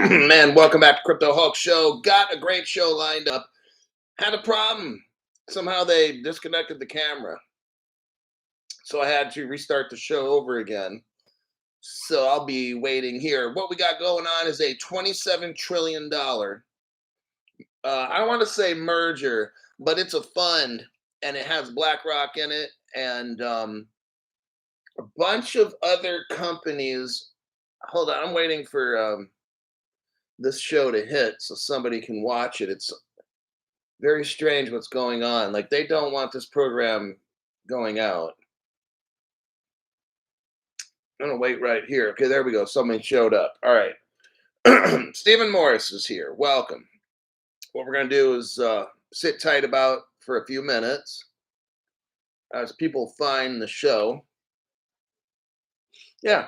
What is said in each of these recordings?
Man, welcome back to Crypto Hulk Show. Got a great show lined up. Had a problem. Somehow they disconnected the camera. So I had to restart the show over again. So I'll be waiting here. What we got going on is a $27 trillion, I don't want to say merger, but it's a fund and it has Blackrock in it and a bunch of other companies. Hold on, I'm waiting for this show to hit so somebody can watch it. It's very strange what's going on. Like they don't want this program going out. I'm gonna wait right here. Okay, there we go. Somebody showed up. All right. Stephen Morris is here. Welcome. What we're gonna do is sit tight about for a few minutes as people find the show. Yeah,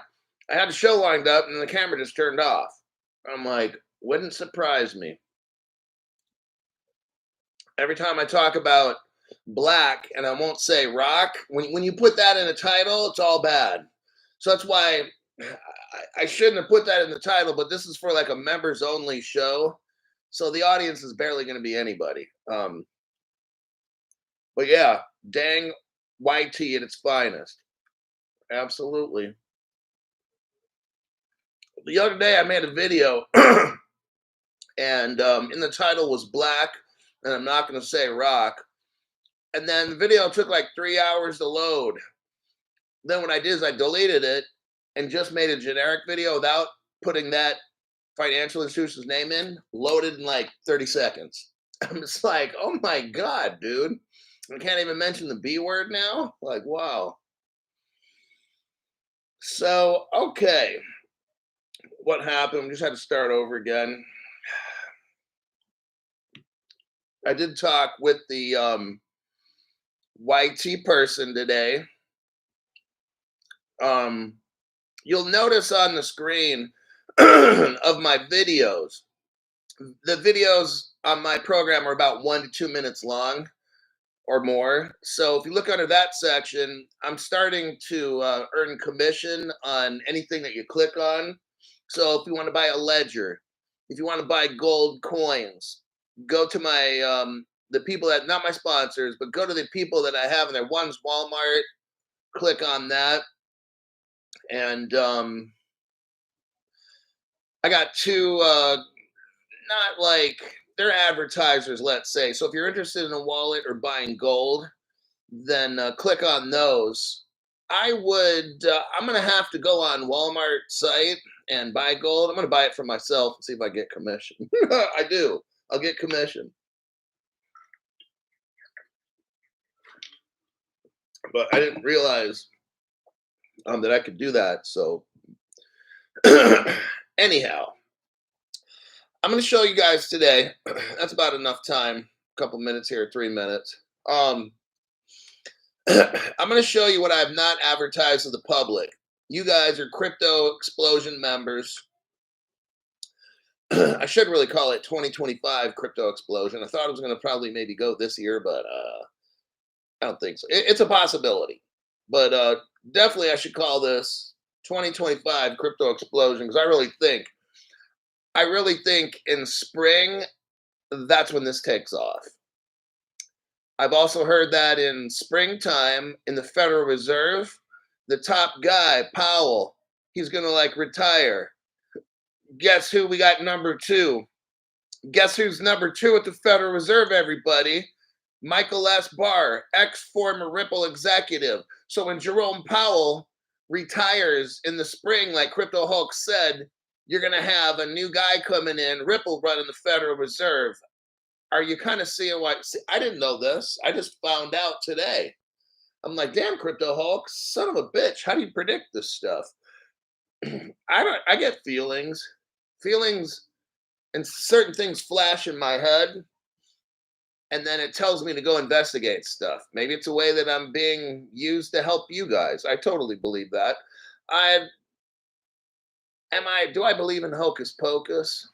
I had the show lined up and the camera just turned off. I'm like, wouldn't surprise me. Every time I talk about black, and I won't say rock, when you put that in a title, it's all bad. So that's why I shouldn't have put that in the title, but this is for like a members only show. So the audience is barely going to be anybody. But yeah, dang YT at its finest. Absolutely. The other day I made a video and in the title was black, and I'm not going to say rock. And then the video took like 3 hours to load. Then what I did is I deleted it and just made a generic video without putting that financial institution's name in, loaded in like 30 seconds. I'm just like, oh my God, dude. I can't even mention the B word now. Like, wow. So, okay. What happened? We just had to start over again. I did talk with the YT person today. You'll notice on the screen of my videos, the videos on my program are about 1 to 2 minutes long or more. So if you look under that section, I'm starting to earn commission on anything that you click on. So if you want to buy a ledger, if you want to buy gold coins, go to my the people that, not my sponsors, but go to the people that I have in there. One's Walmart. Click on that. And I got two, not like, they're advertisers, let's say. So if you're interested in a wallet or buying gold, then click on those. I'm going to have to go on Walmart site and buy gold. I'm going to buy it for myself and see if I get commission. I do. I'll get commission. But I didn't realize that I could do that. So anyhow, I'm going to show you guys today. That's about enough time. A couple minutes here, 3 minutes. I'm going to show you what I have not advertised to the public. You guys are Crypto Explosion members. I should really call it 2025 Crypto Explosion. I thought it was going to probably maybe go this year, but I don't think so. It's a possibility. But definitely I should call this 2025 Crypto Explosion because I really think in spring, that's when this takes off. I've also heard that in springtime in the Federal Reserve, the top guy, Powell, he's going to like retire. Guess who we got number 2? Guess who's number 2 at the Federal Reserve, everybody? Michael S. Barr, ex-former Ripple executive. So when Jerome Powell retires in the spring, like Crypto Hulk said, you're going to have a new guy coming in, Ripple running the Federal Reserve. Are you kind of seeing what? See, I didn't know this. I just found out today. I'm like, damn, Crypto Hulk, son of a bitch. How do you predict this stuff? I get feelings and certain things flash in my head. And then it tells me to go investigate stuff. Maybe it's a way that I'm being used to help you guys. I totally believe that. Do I believe in hocus pocus?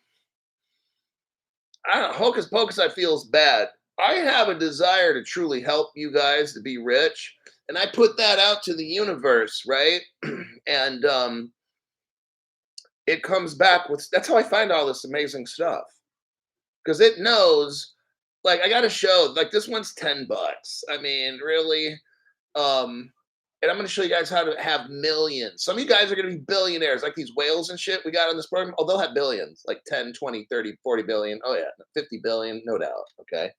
I don't know. Hocus pocus, I feel is bad. I have a desire to truly help you guys to be rich. And I put that out to the universe, right? And it comes back with, that's how I find all this amazing stuff. Because it knows, like, I got a show, like this one's $10. I mean, really. And I'm going to show you guys how to have millions. Some of you guys are going to be billionaires, like these whales and shit we got on this program. Oh, they'll have billions, like 10, 20, 30, 40 billion. Oh, yeah, 50 billion, no doubt. Okay.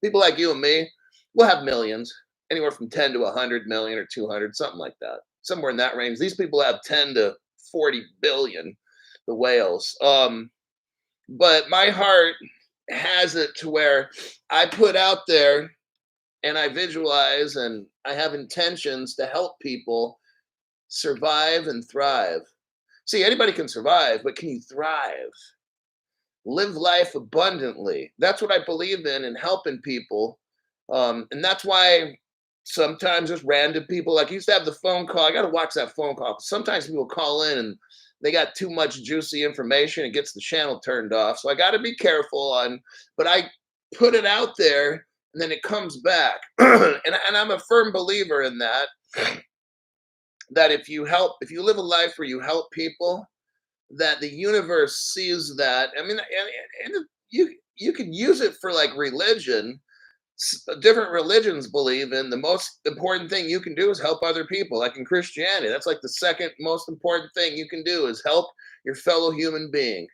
People like you and me, we'll have millions, anywhere from 10 to 100 million or 200, something like that. Somewhere in that range. These people have 10 to 40 billion, the whales. But my heart has it to where I put out there and I visualize and I have intentions to help people survive and thrive. See, anybody can survive, but can you thrive? Live life abundantly. That's what I believe in helping people. And that's why sometimes just random people, like, used to have the phone call. I got to watch that phone call. Sometimes people call in and they got too much juicy information. It gets the channel turned off. So I got to be careful but I put it out there and then it comes back. and I'm a firm believer in that, that if you live a life where you help people, that the universe sees that. I mean, and you can use it for like religion. Different religions believe in the most important thing you can do is help other people. Like in Christianity, that's like the second most important thing you can do is help your fellow human being.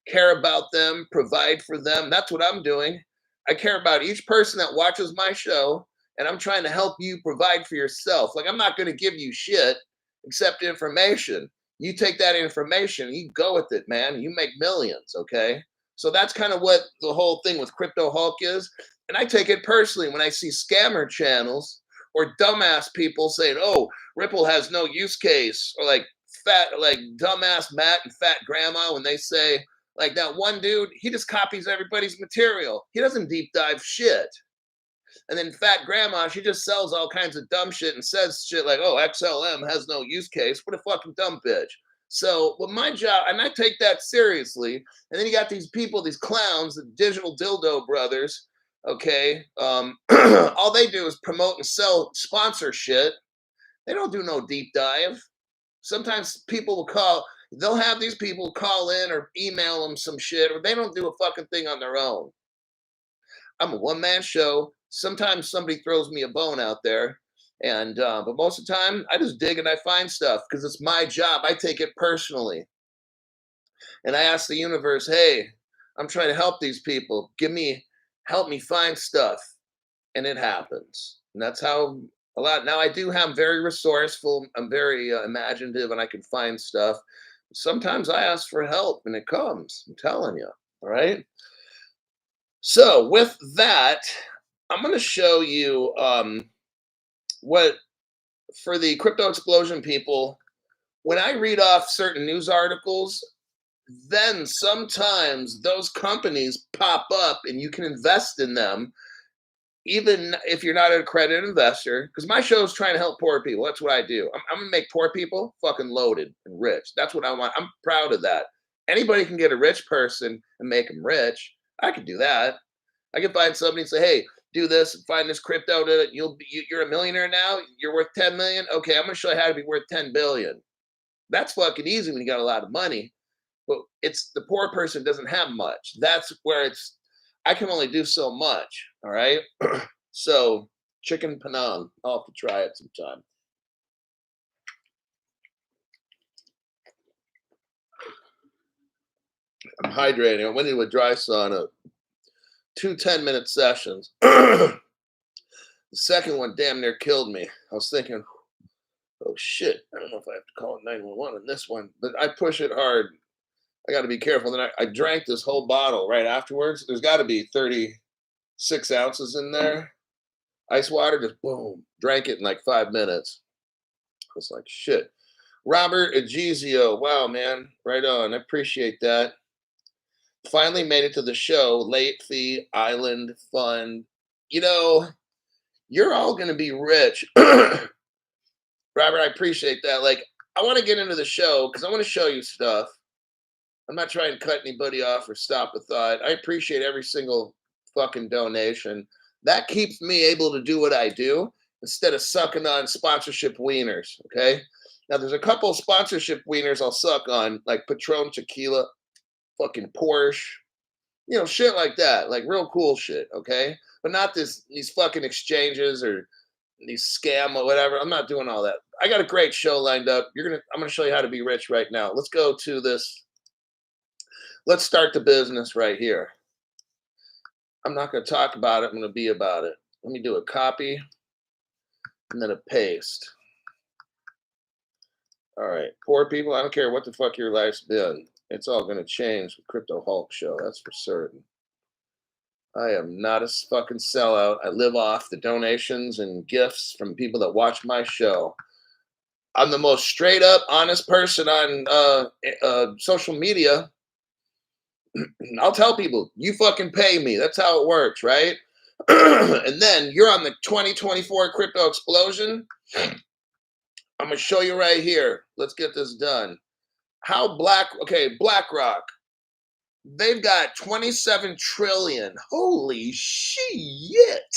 Care about them, provide for them. That's what I'm doing. I care about each person that watches my show, and I'm trying to help you provide for yourself. Like, I'm not going to give you shit except information. You take that information, you go with it, man. You make millions, okay? So that's kind of what the whole thing with Crypto Hulk is. And I take it personally when I see scammer channels or dumbass people saying, "Oh, Ripple has no use case," or like dumbass Matt and fat grandma when they say, like, that one dude, he just copies everybody's material. He doesn't deep dive shit. And then fat grandma, she just sells all kinds of dumb shit and says shit like, "Oh, XLM has no use case." What a fucking dumb bitch. So, with my job, and I take that seriously. And then you got these people, these clowns, the digital dildo brothers. Okay, all they do is promote and sell sponsor shit. They don't do no deep dive. Sometimes people will call. They'll have these people call in or email them some shit, or they don't do a fucking thing on their own. I'm a one-man show. Sometimes somebody throws me a bone out there, and but most of the time I just dig and I find stuff because it's my job. I take it personally, and I ask the universe, "Hey, I'm trying to help these people. Help me find stuff," and it happens. And that's how a lot. Now I'm very resourceful. I'm very imaginative, and I can find stuff. Sometimes I ask for help, and it comes. I'm telling you. All right. So with that, I'm going to show you what, for the crypto explosion people, when I read off certain news articles, then sometimes those companies pop up and you can invest in them, even if you're not an accredited investor. Because my show is trying to help poor people. That's what I do. I'm going to make poor people fucking loaded and rich. That's what I want. I'm proud of that. Anybody can get a rich person and make them rich. I could do that. I can find somebody and say, "Hey, do this, find this crypto, you're a millionaire now, you're worth 10 million. Okay, I'm gonna show you how to be worth 10 billion. That's fucking easy when you got a lot of money. But it's the poor person doesn't have much. That's where I can only do so much. All right. So chicken panang. I'll have to try it sometime. I'm hydrating. I went into a dry sauna, 2 10-minute sessions. The second one damn near killed me. I was thinking, "Oh shit, I don't know if I have to call it 911 on this one," but I push it hard. I got to be careful. Then I drank this whole bottle right afterwards. There's got to be 36 ounces in there. Ice water, just boom, drank it in like 5 minutes. I was like, shit. Robert Agizio, wow, man, right on. I appreciate that. Finally made it to the show. Late fee, island, fun. You know, you're all going to be rich. Robert, I appreciate that. Like, I want to get into the show because I want to show you stuff. I'm not trying to cut anybody off or stop a thought. I appreciate every single fucking donation. That keeps me able to do what I do instead of sucking on sponsorship wieners. Okay. Now, there's a couple sponsorship wieners I'll suck on, like Patron Tequila, fucking Porsche, shit like that, like real cool shit, okay? But not these fucking exchanges or these scam or whatever. I'm not doing all that. I got a great show lined up. I'm gonna show you how to be rich right now. Let's go to this. Let's start the business right here. I'm not gonna talk about it. I'm gonna be about it. Let me do a copy and then a paste. All right, poor people. I don't care what the fuck your life's been. It's all gonna change with Crypto Hulk show. That's for certain. I am not a fucking sellout. I live off the donations and gifts from people that watch my show. I'm the most straight up, honest person on social media. I'll tell people, you fucking pay me. That's how it works, right? And then you're on the 2024 crypto explosion. I'm going to show you right here. Let's get this done. Blackrock. They've got 27 trillion. Holy shit.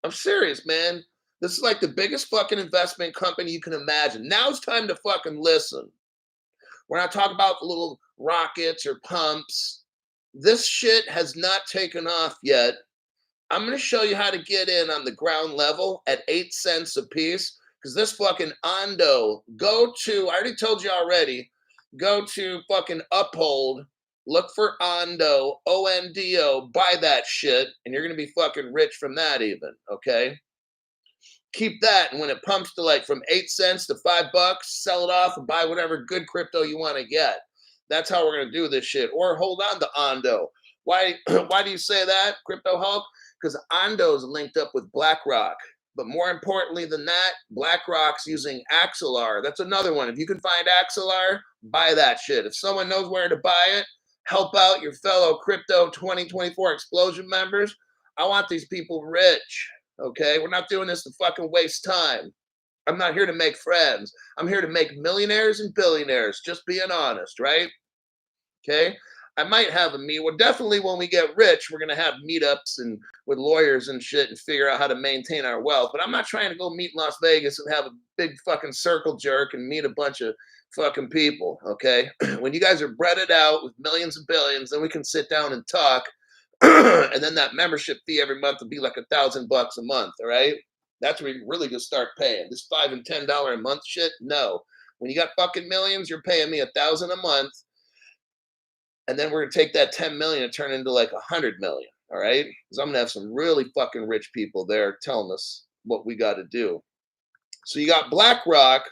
I'm serious, man. This is like the biggest fucking investment company you can imagine. Now it's time to fucking listen. We're not talking about little rockets or pumps. This shit has not taken off yet. I'm going to show you how to get in on the ground level at 8 cents a piece. Because this fucking Ondo, I already told you already, go to fucking Uphold, look for Ondo, ONDO, buy that shit, and you're going to be fucking rich from that even, okay? Keep that, and when it pumps to like from 8 cents to $5, sell it off and buy whatever good crypto you want to get. That's how we're going to do this shit. Or hold on to Ondo. Why do you say that, Crypto Hulk? Because Ondo's linked up with Blackrock. But more importantly than that, BlackRock's using Axelar. That's another one. If you can find Axelar, buy that shit. If someone knows where to buy it, help out your fellow Crypto 2024 Explosion members. I want these people rich, okay? We're not doing this to fucking waste time. I'm not here to make friends. I'm here to make millionaires and billionaires, just being honest, right? Okay? I might have a meet. Well, definitely when we get rich, we're going to have meetups and with lawyers and shit and figure out how to maintain our wealth. But I'm not trying to go meet in Las Vegas and have a big fucking circle jerk and meet a bunch of fucking people, okay? When you guys are breaded out with millions and billions, then we can sit down and talk. And then that membership fee every month will be like $1,000 a month, all right? That's where you're really going to start paying. This $5 and $10 a month shit, no. When you got fucking millions, you're paying me $1,000 a month. And then we're going to take that 10 million and turn it into like 100 million. All right. Because I'm going to have some really fucking rich people there telling us what we got to do. So you got BlackRock,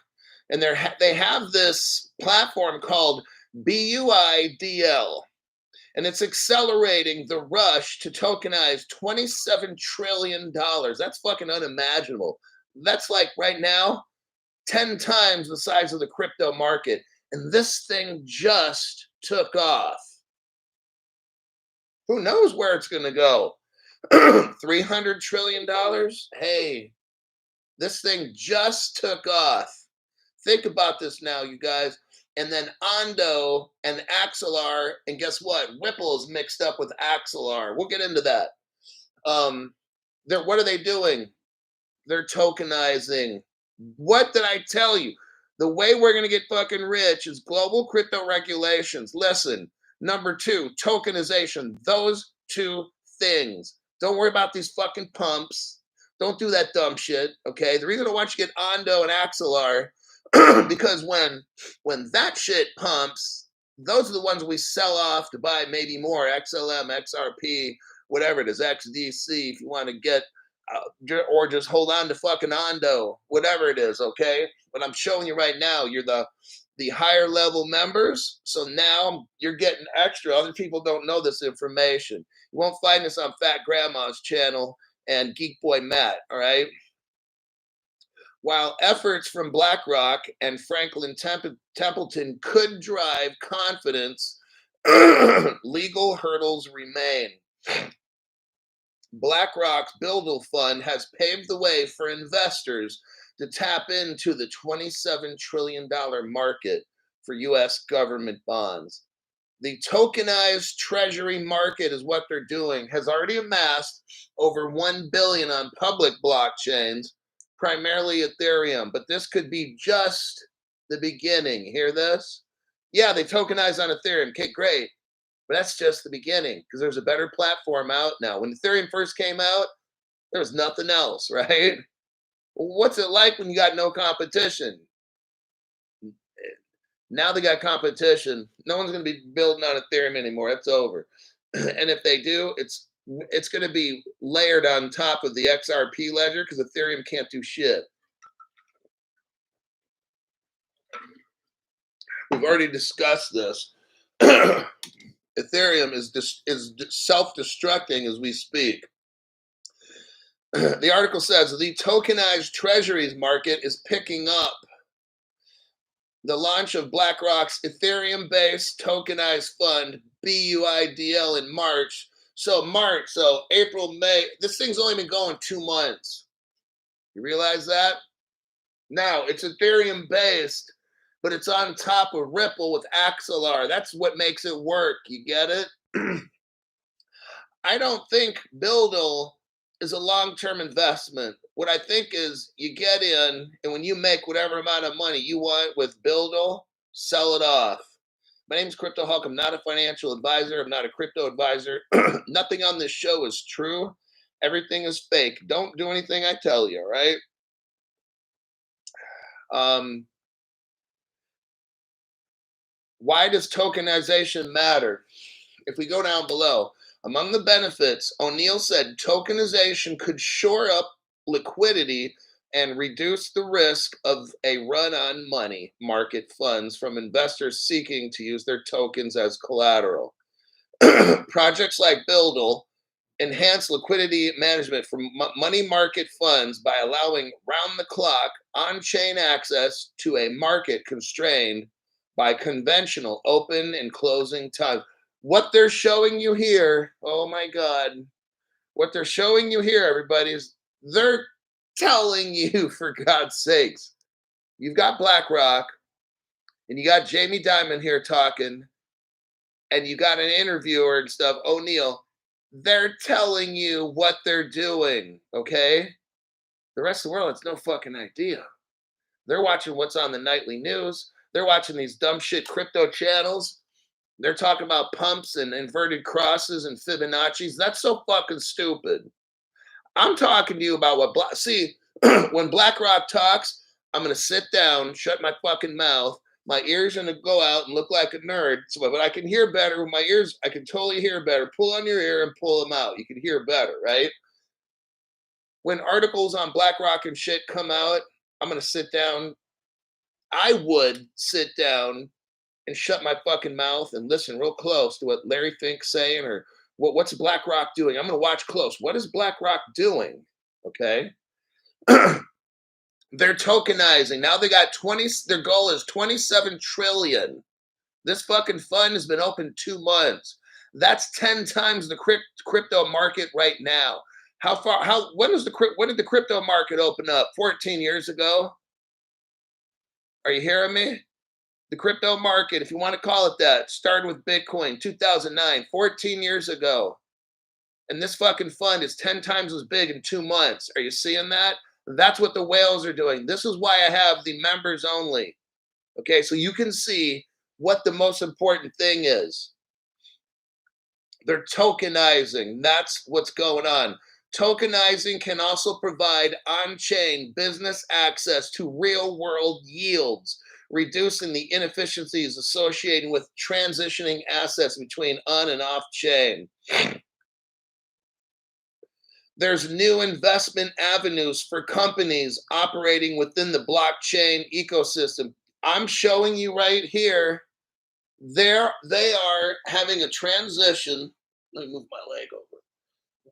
and they have this platform called BUIDL. And it's accelerating the rush to tokenize $27 trillion. That's fucking unimaginable. That's like right now, 10 times the size of the crypto market. And this thing just took off. Who knows where it's going to go? $300 trillion? Hey, this thing just took off. Think about this now, you guys. And then Ondo and Axelar, and guess what? Ripple is mixed up with Axelar. We'll get into that. What are they doing? They're tokenizing. What did I tell you? The way we're going to get fucking rich is global crypto regulations. Listen, number 2, tokenization. Those 2 things. Don't worry about these fucking pumps. Don't do that dumb shit, okay? The reason I want you to get Ondo and Axelar, because when that shit pumps, those are the ones we sell off to buy maybe more, XLM, XRP, whatever it is, XDC, if you want to get, or just hold on to fucking Ondo, whatever it is, okay? But I'm showing you right now, you're the higher level members, so now you're getting extra. Other people don't know this information. You won't find this on Fat Grandma's channel and Geek Boy Matt, all right? While efforts from BlackRock and Franklin Templeton could drive confidence, legal hurdles remain. BlackRock's Buildle Fund has paved the way for investors to tap into the $27 trillion market for U.S. government bonds. The tokenized treasury market is what they're doing, has already amassed over $1 billion on public blockchains, primarily Ethereum, but this could be just the beginning. Hear this? Yeah, they tokenize on Ethereum. Okay, great. But that's just the beginning because there's a better platform out now. When Ethereum first came out, there was nothing else, right? What's it like when you got no competition? Now they got competition. No one's going to be building on Ethereum anymore. It's over. And if they do, it's going to be layered on top of the XRP ledger because Ethereum can't do shit. We've already discussed this. Ethereum is self-destructing as we speak. The article says the tokenized treasuries market is picking up. The launch of Blackrock's Ethereum-based tokenized fund, BUIDL, in March. So April, May, this thing's only been going 2 months. You realize that? Now, it's Ethereum-based, but it's on top of Ripple with Axelar. That's what makes it work. You get it? I don't think Buildle is a long-term investment. What I think is you get in, and when you make whatever amount of money you want with Buildle, sell it off. My name is Crypto Hulk. I'm not a financial advisor. I'm not a crypto advisor. Nothing on this show is true. Everything is fake. Don't do anything I tell you, right? Why does tokenization matter? If we go down below, among the benefits, O'Neill said tokenization could shore up liquidity and reduce the risk of a run on money market funds from investors seeking to use their tokens as collateral. Projects like Buildle enhance liquidity management for money market funds by allowing round-the-clock on-chain access to a market constrained by conventional open and closing time. What they're showing you here, oh my God, what they're showing you here, everybody, is they're telling you, for God's sakes, you've got BlackRock and you got Jamie Dimon here talking, and you got an interviewer and stuff, O'Neill. They're telling you what they're doing, okay? The rest of the world has no fucking idea. They're watching what's on the nightly news. They're watching these dumb shit crypto channels. They're talking about pumps and inverted crosses and Fibonacci's. That's so fucking stupid. I'm talking to you about what see, when BlackRock talks, I'm going to sit down, shut my fucking mouth. My ears are going to go out and look like a nerd. So, but I can hear better with my ears. I can totally hear better. Pull on your ear and pull them out. You can hear better, right? When articles on BlackRock and shit come out, I'm going to sit down. I would sit down and shut my fucking mouth and listen real close to what Larry Fink's saying or what's BlackRock doing. I'm going to watch close. What is BlackRock doing? Okay. They're tokenizing. Now they got their goal is 27 trillion. This fucking fund has been open 2 months. That's 10 times the crypto market right now. When did the crypto market open up? 14 years ago? Are you hearing me? The crypto market, if you want to call it that, started with Bitcoin, 2009, 14 years ago. And this fucking fund is 10 times as big in 2 months. Are you seeing that? That's what the whales are doing. This is why I have the members only. Okay, so you can see what the most important thing is. They're tokenizing. That's what's going on. Tokenizing can also provide on-chain business access to real-world yields, reducing the inefficiencies associated with transitioning assets between on and off-chain. There's new investment avenues for companies operating within the blockchain ecosystem. I'm showing you right here. They are having a transition. Let me move my leg over.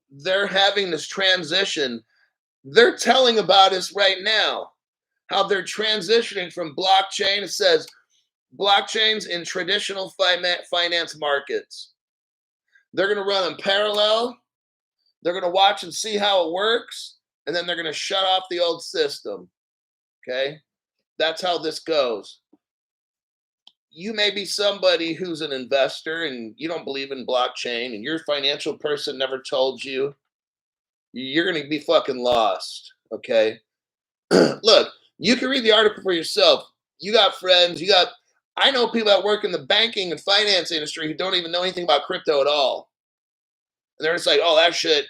They're having this transition. They're telling about us right now, how they're transitioning from blockchain. It says blockchains in traditional finance markets. They're going to run in parallel. They're going to watch and see how it works, and then they're going to shut off the old system. Okay? That's how this goes. You may be somebody who's an investor and you don't believe in blockchain, and your financial person never told you. You're going to be fucking lost. Okay? Look, you can read the article for yourself. You got friends, I know people that work in the banking and finance industry who don't even know anything about crypto at all. And they're just like, oh, that shit,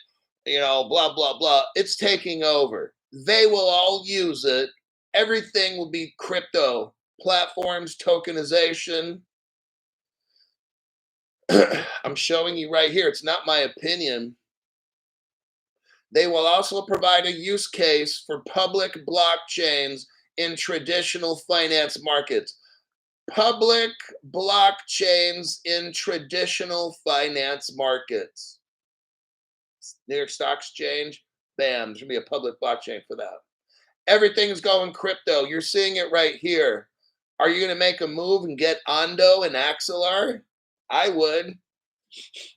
blah, blah, blah. It's taking over. They will all use it. Everything will be crypto platforms, tokenization. I'm showing you right here. It's not my opinion. They will also provide a use case for public blockchains in traditional finance markets. Public blockchains in traditional finance markets. New York Stock Exchange, bam, there's gonna be a public blockchain for that. Everything's going crypto. You're seeing it right here. Are you gonna make a move and get Ondo and Axelar? I would,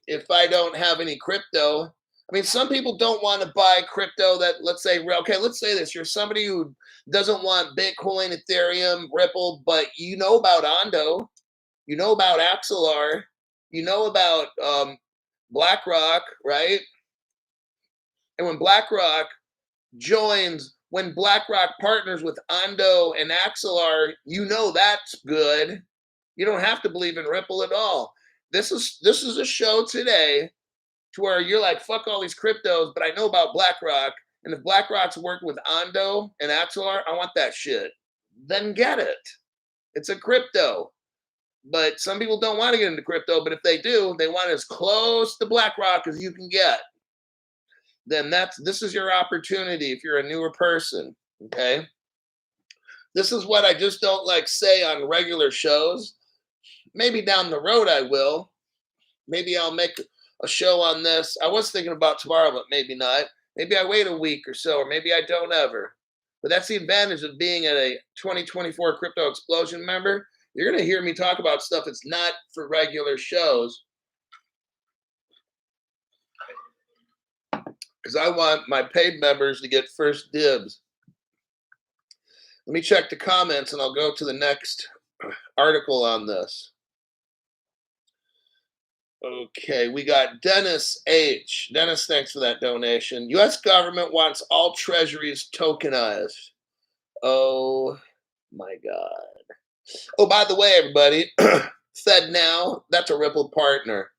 if I don't have any crypto. I mean, some people don't want to buy crypto that, let's say, okay, let's say this. You're somebody who doesn't want Bitcoin, Ethereum, Ripple, but you know about Ondo, you know about Axelar, you know about Blackrock, right? And when Blackrock partners with Ondo and Axelar, you know that's good. You don't have to believe in Ripple at all. This is a show today to where you're like, fuck all these cryptos, but I know about BlackRock. And if BlackRock's working with Ondo and Axelar, I want that shit. Then get it. It's a crypto. But some people don't want to get into crypto, but if they do, they want as close to BlackRock as you can get. Then this is your opportunity if you're a newer person. Okay. This is what I just don't like say on regular shows. Maybe down the road I will. Maybe I'll make a show on this. I was thinking about tomorrow, but maybe not. Maybe I wait a week or so, or maybe I don't ever. But that's the advantage of being at a 2024 Crypto Explosion member. You're going to hear me talk about stuff that's not for regular shows. Because I want my paid members to get first dibs. Let me check the comments and I'll go to the next article on this. Okay, we got Dennis H. Dennis, thanks for that donation. U.S. government wants all treasuries tokenized. Oh my God. Oh, by the way, everybody, FedNow, that's a Ripple partner.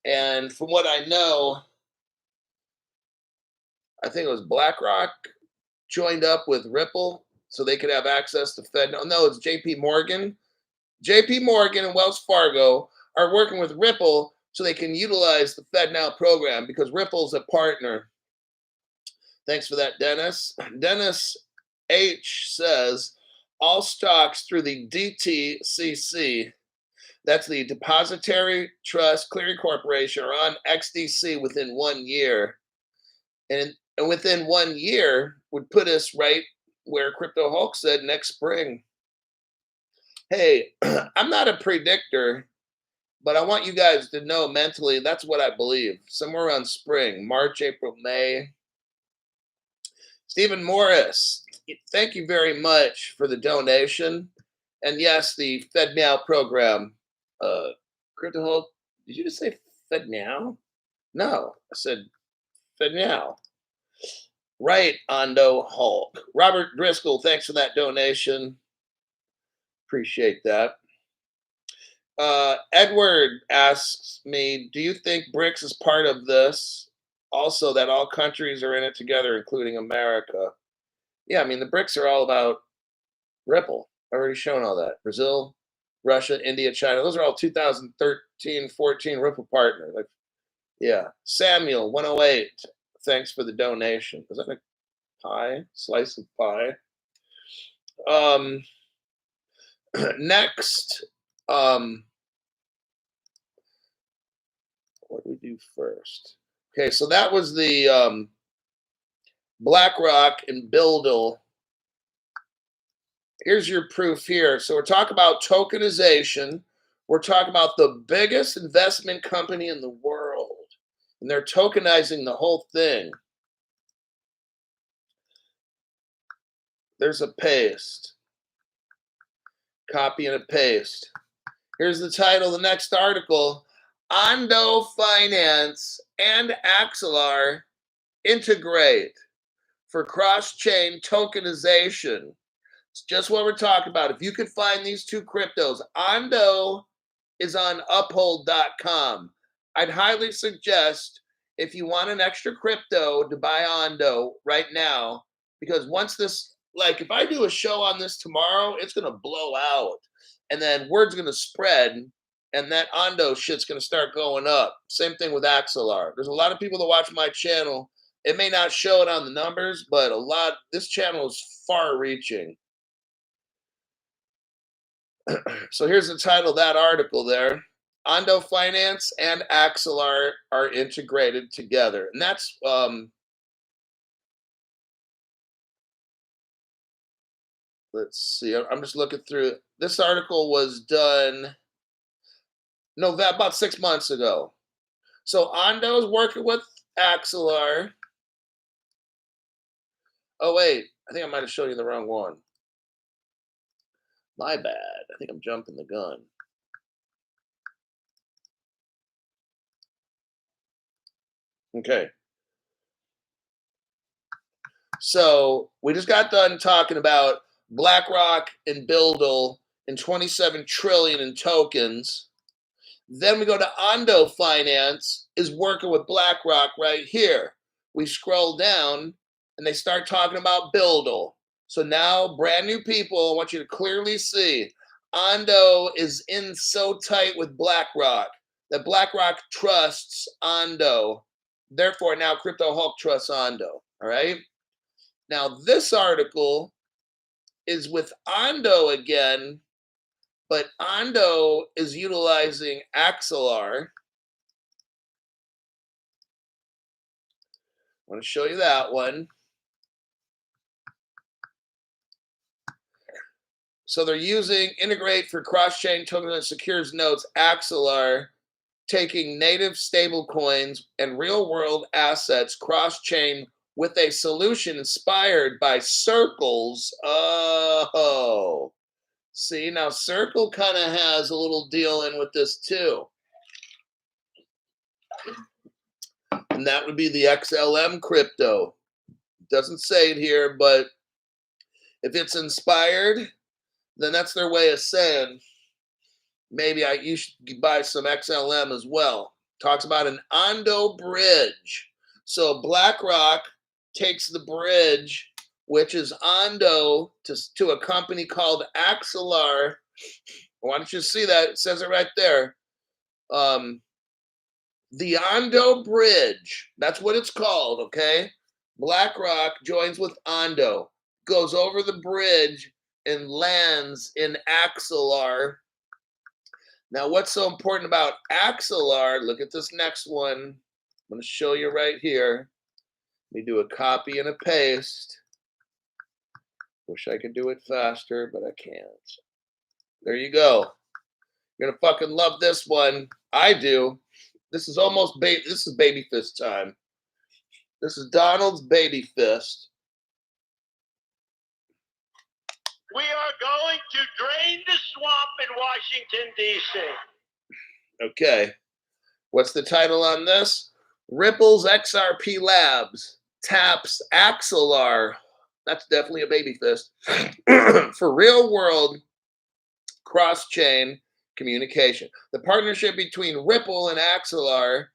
And from what I know, I think it was BlackRock joined up with Ripple so they could have access to FedNow. No, it's JP Morgan. JP Morgan and Wells Fargo are working with Ripple so they can utilize the FedNow program because Ripple's a partner. Thanks for that, Dennis. Dennis H says, all stocks through the DTCC, that's the Depository Trust Clearing Corporation, are on XDC within 1 year. And within 1 year would put us right where Crypto Hulk said next spring. Hey, I'm not a predictor, but I want you guys to know mentally that's what I believe. Somewhere around spring, March, April, May. Stephen Morris, thank you very much for the donation. And yes, the FedNow program. Crypto Hulk, did you just say FedNow? No, I said FedNow. Right, Ondo Hulk. Robert Driscoll, thanks for that donation. Appreciate that. Edward asks me, do you think BRICS is part of this? Also, that all countries are in it together, including America. Yeah, I mean, the BRICS are all about Ripple. I've already shown all that. Brazil, Russia, India, China. Those are all 2013, 14 Ripple partners. Like, yeah. Samuel, 108. Thanks for the donation. Is that a pie? Slice of pie? Next, what do we do first? Okay, so that was the BlackRock and Bildel. Here's your proof here. So we're talking about tokenization. We're talking about the biggest investment company in the world. And they're tokenizing the whole thing. There's a paste. Copy and a paste. Here's the title of the next article. Ondo Finance and Axelar integrate for cross-chain tokenization. It's just what we're talking about. If you could find these two cryptos, Ondo is on uphold.com. I'd highly suggest if you want an extra crypto to buy Ondo right now, because once this, like if I do a show on this tomorrow, it's going to blow out and then word's going to spread and that Ondo shit's going to start going up. Same thing with Axelar. There's a lot of people that watch my channel. It may not show it on the numbers, but this channel is far reaching. So here's the title of that article there. Ondo Finance and Axelar are integrated together. And that's let's see. I'm just looking through. This article was done about 6 months ago. So Ondo is working with Axelar. Oh wait, I think I might have shown you the wrong one. My bad. I think I'm jumping the gun. Okay. So we just got done talking about BlackRock and Buildle and 27 trillion in tokens. Then we go to Ondo Finance is working with BlackRock right here. We scroll down and they start talking about Buildle. So now brand new people, I want you to clearly see Ondo is in so tight with BlackRock that BlackRock trusts Ondo. Therefore, now Crypto Hulk trusts Ondo. All right. Now, this article is with Ondo again, but Ondo is utilizing Axelar. I want to show you that one. So they're using Integrate for cross-chain token that secures nodes, Axelar, taking native stablecoins and real-world assets cross-chain with a solution inspired by Circle's. Oh, see, now Circle kind of has a little deal in with this too. And that would be the XLM crypto. Doesn't say it here, but if it's inspired, then that's their way of saying maybe you should buy some XLM as well. Talks about an Ondo bridge. So BlackRock takes the bridge, which is Ondo, to a company called Axelar. Why don't you see that? It says it right there. The Ondo bridge. That's what it's called, okay? BlackRock joins with Ondo, goes over the bridge, and lands in Axelar. Now, what's so important about Axelar? Look at this next one. I'm going to show you right here. Let me do a copy and a paste. Wish I could do it faster, but I can't. There you go. You're going to fucking love this one. I do. This is almost this is baby fist time. This is Donald's baby fist. We are going to drain the swamp in Washington, D.C. Okay. What's the title on this? Ripple's XRP Labs taps Axelar. That's definitely a baby fist. For real world cross-chain communication. The partnership between Ripple and Axelar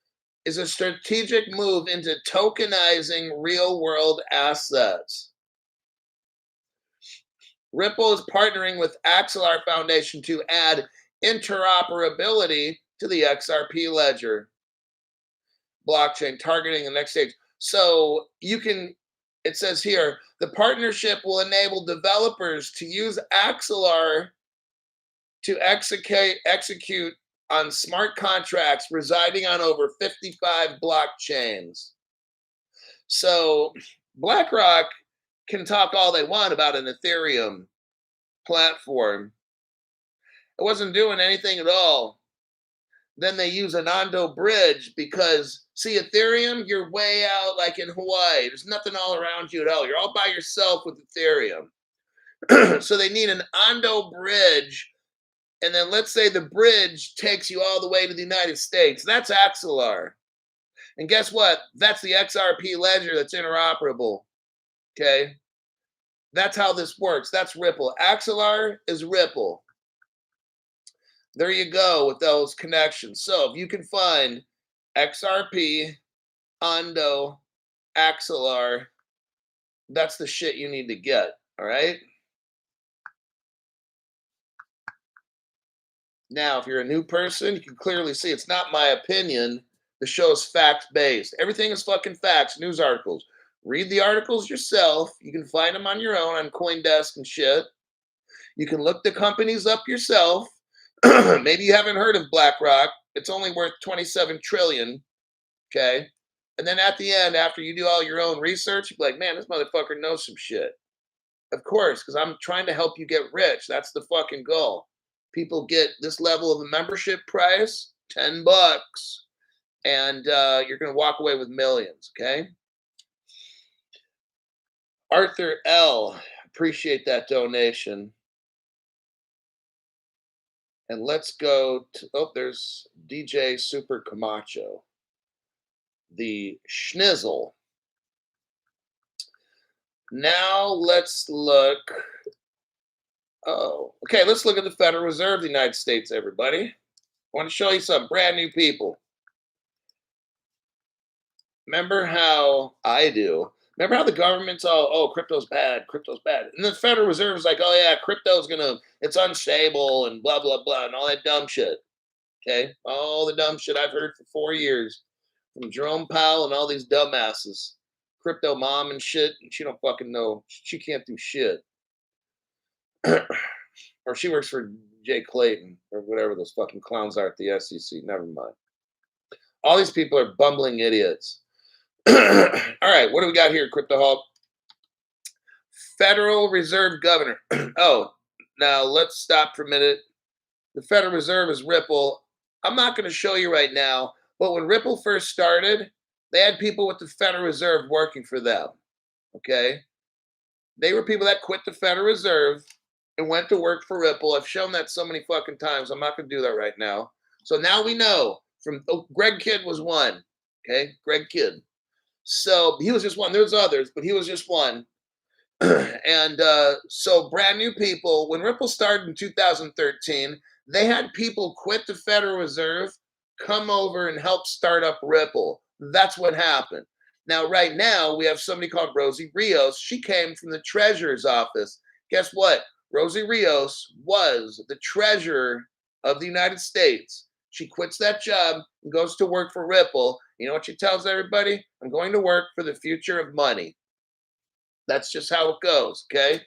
is a strategic move into tokenizing real world assets. Ripple is partnering with Axelar Foundation to add interoperability to the XRP ledger blockchain, targeting the next stage. So it says here, the partnership will enable developers to use Axelar to execute on smart contracts residing on over 55 blockchains. So BlackRock can talk all they want about an Ethereum platform. It wasn't doing anything at all. Then they use an Ondo bridge because, see, Ethereum, you're way out like in Hawaii. There's nothing all around you at all. You're all by yourself with Ethereum. So they need an Ondo bridge. And then let's say the bridge takes you all the way to the United States. That's Axelar. And guess what? That's the XRP ledger that's interoperable. Okay. That's how this works. That's Ripple. Axelar is Ripple. There you go with those connections. So if you can find XRP, Ondo, Axelar, that's the shit you need to get. All right. Now, if you're a new person, you can clearly see it's not my opinion. The show is fact-based. Everything is fucking facts, news articles. Read the articles yourself. You can find them on your own on CoinDesk and shit. You can look the companies up yourself. Maybe you haven't heard of Blackrock. It's only worth 27 trillion. Okay. And then at the end, after you do all your own research, you're like, man, this motherfucker knows some shit. Of course, because I'm trying to help you get rich. That's the fucking goal. People get this level of a membership price, $10, and you're going to walk away with millions, okay? Arthur L., appreciate that donation. And let's go to, oh, there's DJ Super Camacho, the schnizzle. Now let's look. Oh, okay, let's look at the Federal Reserve of the United States, everybody. I want to show you some brand new people. Remember how I do? Remember how the government's all, oh, crypto's bad, crypto's bad. And the Federal Reserve is like, oh, yeah, crypto's it's unstable and blah, blah, blah, and all that dumb shit. Okay? All the dumb shit I've heard for 4 years from Jerome Powell and all these dumbasses. Crypto mom and shit, and she don't fucking know. She can't do shit. Or she works for Jay Clayton or whatever those fucking clowns are at the SEC. Never mind. All these people are bumbling idiots. All right, what do we got here, Crypto Hulk? Federal Reserve Governor. Oh, now let's stop for a minute. The Federal Reserve is Ripple. I'm not going to show you right now, but when Ripple first started, they had people with the Federal Reserve working for them. Okay? They were people that quit the Federal Reserve and went to work for Ripple. I've shown that so many fucking times. I'm not going to do that right now. So now we know from Greg Kidd was one. Okay? Greg Kidd. So he was just one. There's others, but he was just one. And so brand new people, when Ripple started in 2013, they had people quit the Federal Reserve, come over and help start up Ripple. That's what happened. Now, right now, we have somebody called Rosie Rios. She came from the Treasurer's office. Guess what? Rosie Rios was the Treasurer of the United States. She quits that job and goes to work for Ripple. You know what she tells everybody? I'm going to work for the future of money. That's just how it goes, okay?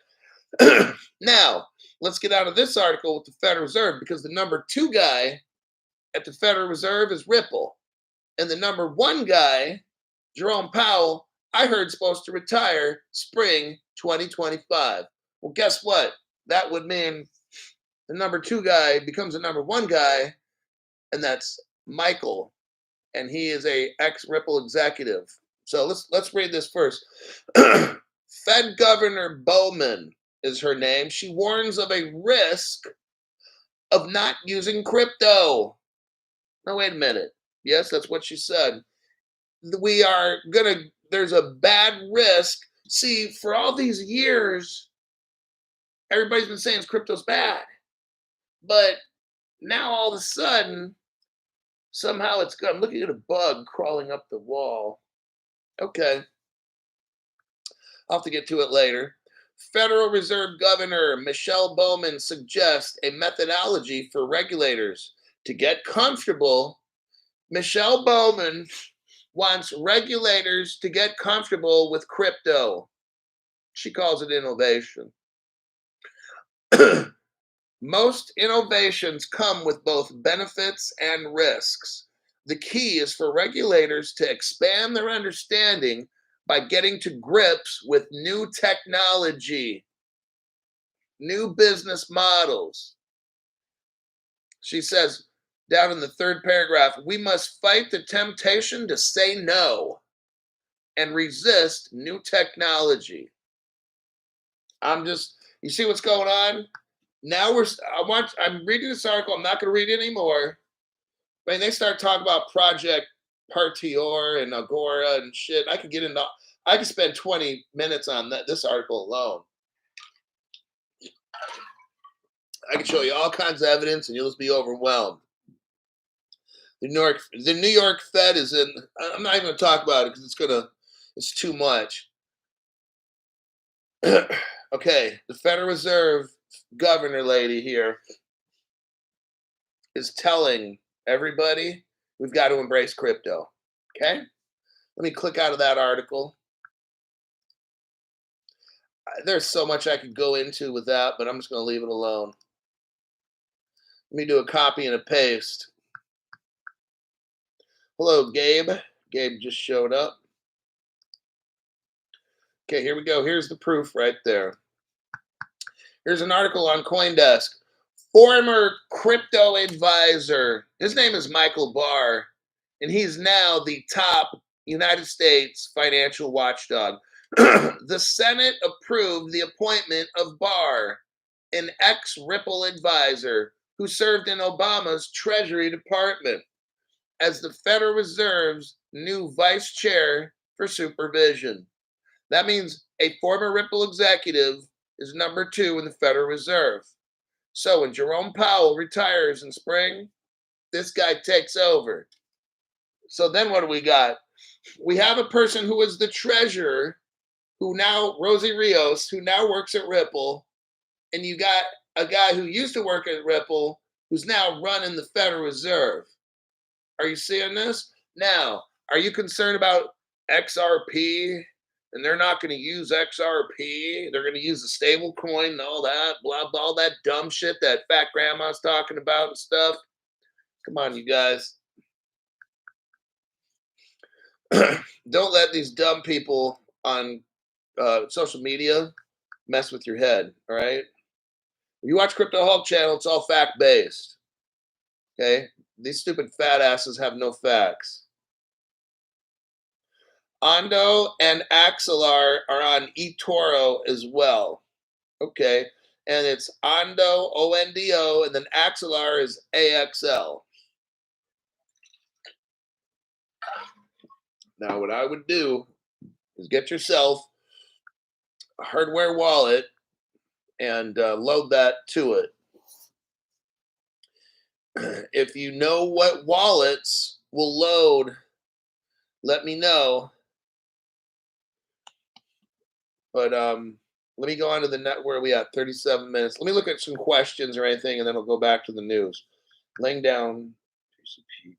Now, let's get out of this article with the Federal Reserve, because the number 2 guy at the Federal Reserve is Ripple. And the number 1 guy, Jerome Powell, I heard supposed to retire spring 2025. Well, guess what? That would mean the number 2 guy becomes the number 1 guy, and that's Michael. And he is a ex-Ripple executive. So let's read this first. Fed Governor Bowman is her name. She warns of a risk of not using crypto. Now, wait a minute. Yes, that's what she said. There's a bad risk. See, for all these years, everybody's been saying crypto's bad. But now all of a sudden, somehow it's good. I'm looking at a bug crawling up the wall. Okay. I'll have to get to it later. Federal Reserve Governor Michelle Bowman suggests a methodology for regulators to get comfortable. Michelle Bowman wants regulators to get comfortable with crypto. She calls it innovation. Most innovations come with both benefits and risks. The key is for regulators to expand their understanding by getting to grips with new technology, new business models. She says down in the 3rd paragraph, we must fight the temptation to say no and resist new technology. You see what's going on? Now I'm reading this article. I'm not going to read it anymore. When they start talking about Project Partior and Agora and shit, I could spend 20 minutes on this article alone. I can show you all kinds of evidence, and you'll just be overwhelmed. The New York Fed is in. I'm not even going to talk about it because it's too much. Okay, the Federal Reserve governor lady here is telling everybody we've got to embrace crypto. Okay, let me click out of that article. There's so much I could go into with that, but I'm just going to leave it alone. Let me do a copy and a paste. Hello, Gabe. Gabe just showed up. Okay, here we go. Here's the proof right there. Here's an article on CoinDesk. Former crypto advisor. His name is Michael Barr, and he's now the top United States financial watchdog. The Senate approved the appointment of Barr, an ex-Ripple advisor who served in Obama's Treasury Department, as the Federal Reserve's new vice chair for supervision. That means a former Ripple executive is number 2 in the Federal Reserve. So when Jerome Powell retires in spring, this guy takes over. So then what do we got? We have a person who was the treasurer, who now, Rosie Rios, who now works at Ripple, and you got a guy who used to work at Ripple who's now running the Federal Reserve. Are you seeing this? Now, are you concerned about XRP? And they're not going to use XRP. They're going to use the stable coin and all that, blah, blah, all that dumb shit that fat grandma's talking about and stuff. Come on, you guys. Don't let these dumb people on social media mess with your head, all right? If you watch Crypto Hulk channel, it's all fact-based, okay? These stupid fat asses have no facts. Ondo and Axelar are on eToro as well. Okay. And it's Ondo, O-N-D-O, and then Axelar is A-X-L. Now, what I would do is get yourself a hardware wallet and load that to it. If you know what wallets will load, let me know. But let me go on to the net. Where are we at? 37 minutes. Let me look at some questions or anything, and then I'll go back to the news. Laying down.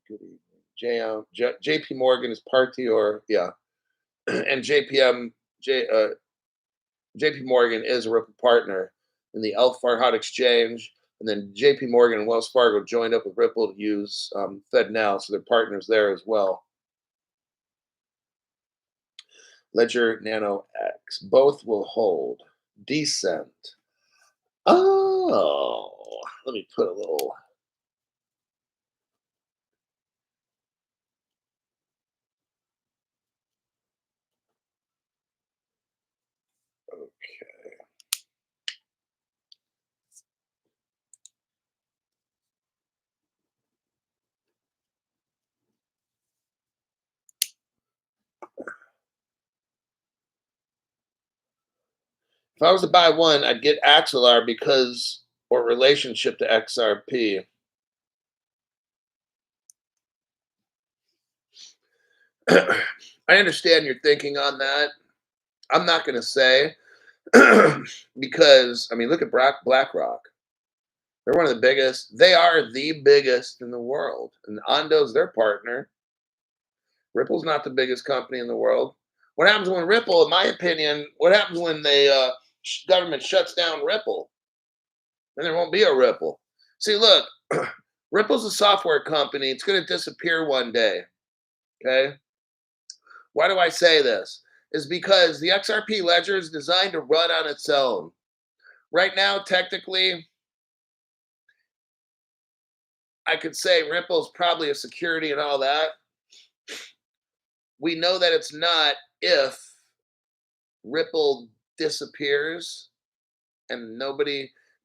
Good evening. JP Morgan is party, or yeah. And JP Morgan is a Ripple partner in the El Farhad exchange. And then JP Morgan and Wells Fargo joined up with Ripple to use FedNow. So they're partners there as well. Ledger Nano X. Both will hold. Decent. Oh, let me put a little. Okay. If I was to buy one, I'd get Axelar because, or relationship to XRP. I understand your thinking on that. I'm not going to say because, I mean, look at Blackrock. They're one of the biggest. They are the biggest in the world. And Ondo's their partner. Ripple's not the biggest company in the world. What happens when Ripple, in my opinion, what happens when the government shuts down Ripple? Then there won't be a Ripple. See, look, Ripple's a software company. It's going to disappear one day. Okay? Why do I say this? Is because the XRP ledger is designed to run on its own. Right now, technically, I could say Ripple's probably a security and all that. We know that it's not if Ripple disappears and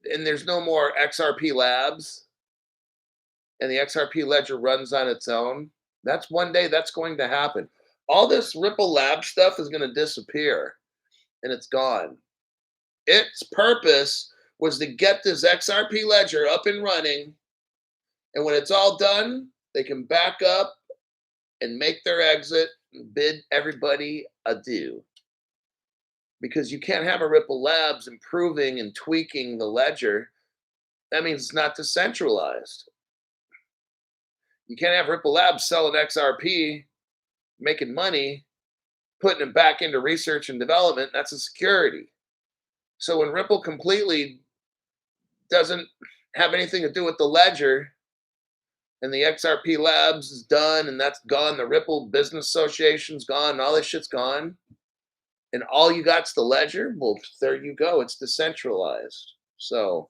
there's no more XRP labs and the XRP ledger runs on its own. That's one day that's going to happen. All this Ripple lab stuff is going to disappear and it's gone. Its purpose was to get this XRP ledger up and running. And when it's all done, they can back up and make their exit and bid everybody adieu. Because you can't have a Ripple Labs improving and tweaking the ledger. That means it's not decentralized. You can't have Ripple Labs selling XRP, making money, putting it back into research and development. That's a security. So when Ripple completely doesn't have anything to do with the ledger, and the XRP Labs is done, and that's gone, the Ripple Business Association's gone, and all this shit's gone, and all you got's the ledger, well, there you go. It's decentralized. So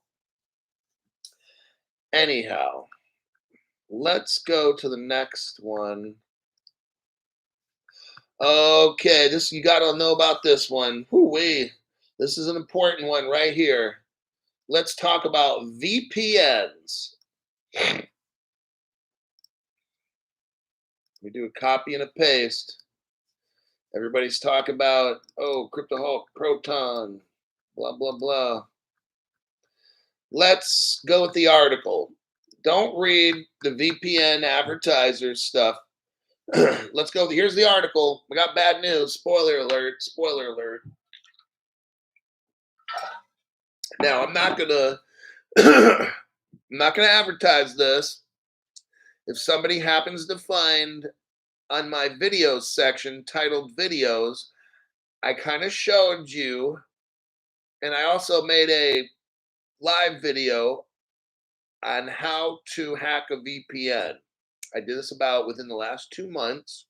anyhow, let's go to the next one. Okay, this you got to know about this one. Whoo-wee. This is an important one right here. Let's talk about VPNs. We do a copy and a paste. Everybody's talking about, oh, CryptoHawk, Proton, blah, blah, blah. Let's go with the article. Don't read the VPN advertiser stuff. Let's go. Here's the article. We got bad news. Spoiler alert. Spoiler alert. Now, I'm not gonna advertise this. If somebody happens to find on my videos section titled videos, I kind of showed you, and I also made a live video on how to hack a VPN. I did this about within the last 2 months.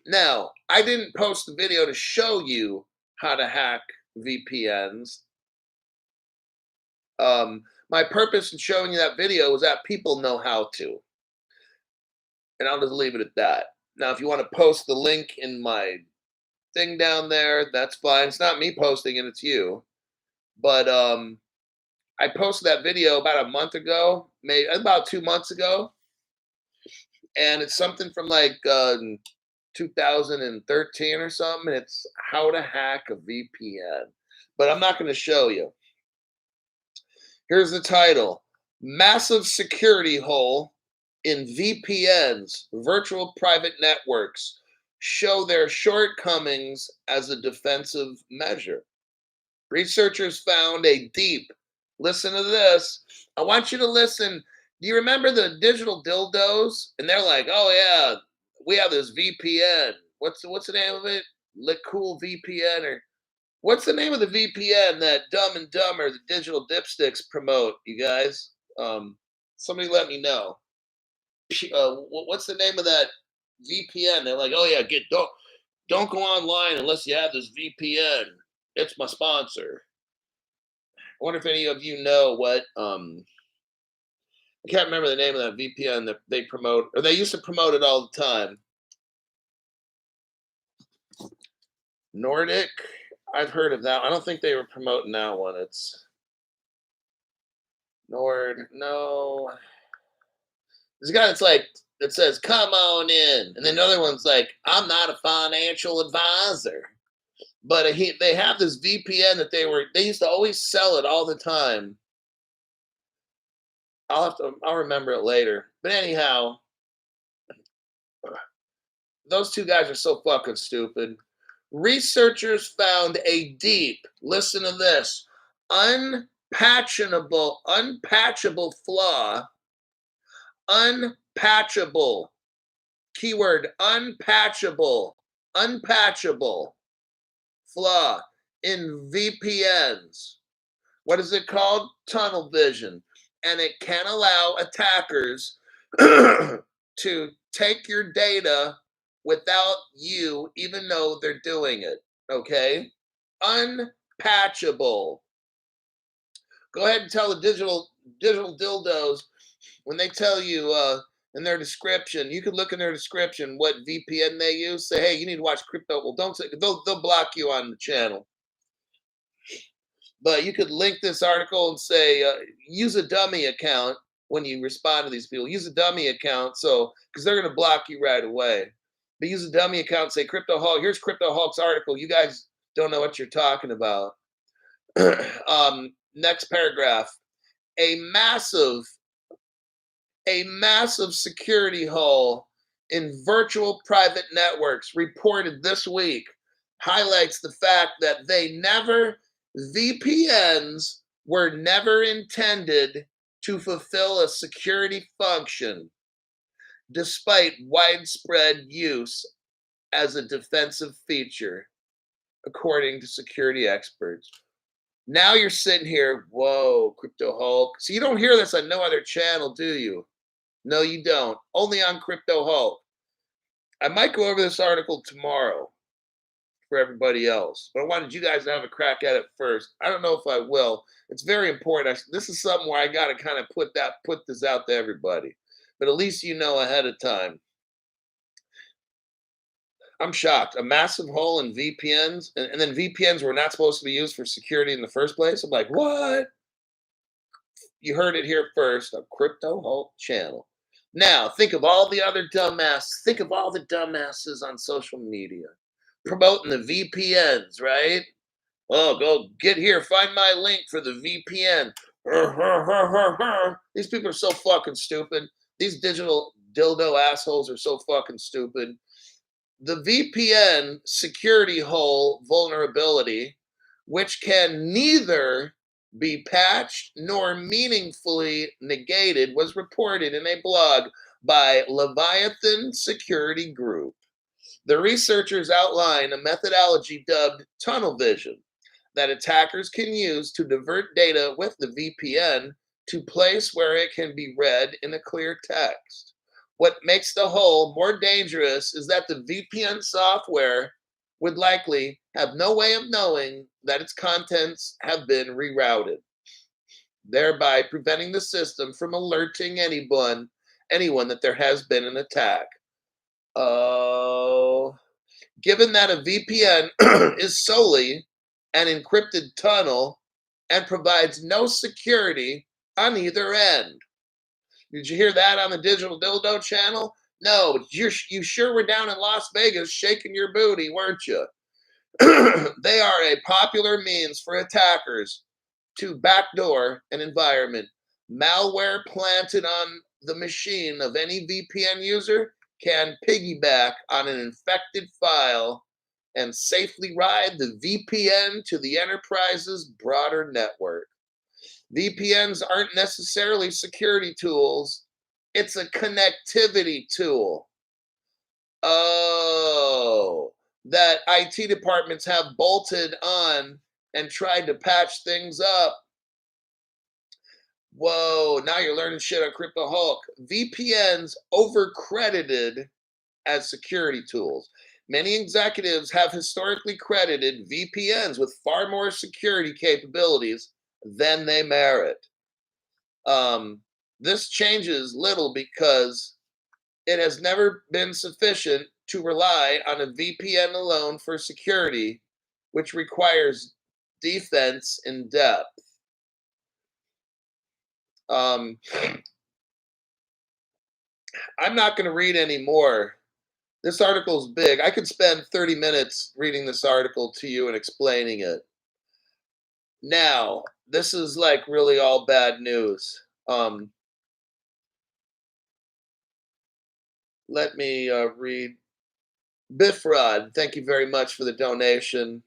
Now, I didn't post the video to show you how to hack VPNs. My purpose in showing you that video was that people know how to. And I'll just leave it at that. Now, if you want to post the link in my thing down there, that's fine. It's not me posting it, it's you. But I posted that video about a month ago, maybe about 2 months ago. And it's something from like 2013 or something. It's how to hack a VPN. But I'm not going to show you. Here's the title. Massive security hole in VPNs, virtual private networks, show their shortcomings as a defensive measure. Researchers found a deep, listen to this. I want you to listen. Do you remember the digital dildos? And they're like, oh yeah, we have this VPN. What's the name of it? Cool VPN, or what's the name of the VPN that Dumb and Dumber, the digital dipsticks promote, you guys? Somebody let me know. What's the name of that VPN? They're like, oh yeah, don't go online unless you have this VPN. It's my sponsor. I wonder if any of you know what I can't remember the name of that VPN that they promote, or they used to promote it all the time. Nordic, I've heard of that. I don't think they were promoting that one. It's no. There's a guy that's like, that says, come on in. And then the other one's like, I'm not a financial advisor. But they have this VPN that they used to always sell it all the time. I'll remember it later. But anyhow, those two guys are so fucking stupid. Researchers found a deep, listen to this, unpatchable flaw, unpatchable, keyword unpatchable flaw in VPNs. What is it called? Tunnel vision. And it can allow attackers to take your data without you even know they're doing it. Okay? Unpatchable. Go ahead and tell the digital dildos when they tell you in their description, you can look in their description what VPN they use. Say, hey, you need to watch crypto. Well, don't say, they'll block you on the channel. But you could link this article and say, use a dummy account when you respond to these people. Use a dummy account, so because they're going to block you right away. But use a dummy account. Say, Crypto Hulk. Here's Crypto Hulk's article. You guys don't know what you're talking about. Next paragraph. A massive security hole in virtual private networks reported this week highlights the fact that VPNs were never intended to fulfill a security function, despite widespread use as a defensive feature, according to security experts. Now you're sitting here, whoa, Crypto Hulk. So you don't hear this on no other channel, do you? No, you don't. Only on Crypto Hulk. I might go over this article tomorrow for everybody else, but I wanted you guys to have a crack at it first. I don't know if I will. It's very important. This is something where I got to kind of put this out to everybody, but at least you know ahead of time. I'm shocked. A massive hole in VPNs, and then VPNs were not supposed to be used for security in the first place. I'm like, what? You heard it here first on Crypto Hulk channel. Now, think of all the other dumbasses. Think of all the dumbasses on social media promoting the VPNs, right? Oh, go get here. Find my link for the VPN. These people are so fucking stupid. These digital dildo assholes are so fucking stupid. The VPN security hole vulnerability, which can neither be patched nor meaningfully negated, was reported in a blog by Leviathan Security Group. The researchers outline a methodology dubbed tunnel vision that attackers can use to divert data with the VPN to place where it can be read in a clear text. What makes the hole more dangerous is that the VPN software would likely have no way of knowing that its contents have been rerouted, thereby preventing the system from alerting anyone that there has been an attack. Oh, given that a VPN is solely an encrypted tunnel and provides no security on either end. Did you hear that on the Digital Dildo channel? No, but you sure were down in Las Vegas shaking your booty, weren't you? They are a popular means for attackers to backdoor an environment. Malware planted on the machine of any VPN user can piggyback on an infected file and safely ride the VPN to the enterprise's broader network. VPNs aren't necessarily security tools, it's a connectivity tool. Oh, that IT departments have bolted on and tried to patch things up. Whoa, now you're learning shit on Crypto Hulk. VPNs overcredited as security tools. Many executives have historically credited VPNs with far more security capabilities than they merit. This changes little because it has never been sufficient to rely on a VPN alone for security, which requires defense in depth. I'm not going to read any more. This article is big. I could spend 30 minutes reading this article to you and explaining it. Now, this is like really all bad news. Let me read. Bifrod, thank you very much for the donation.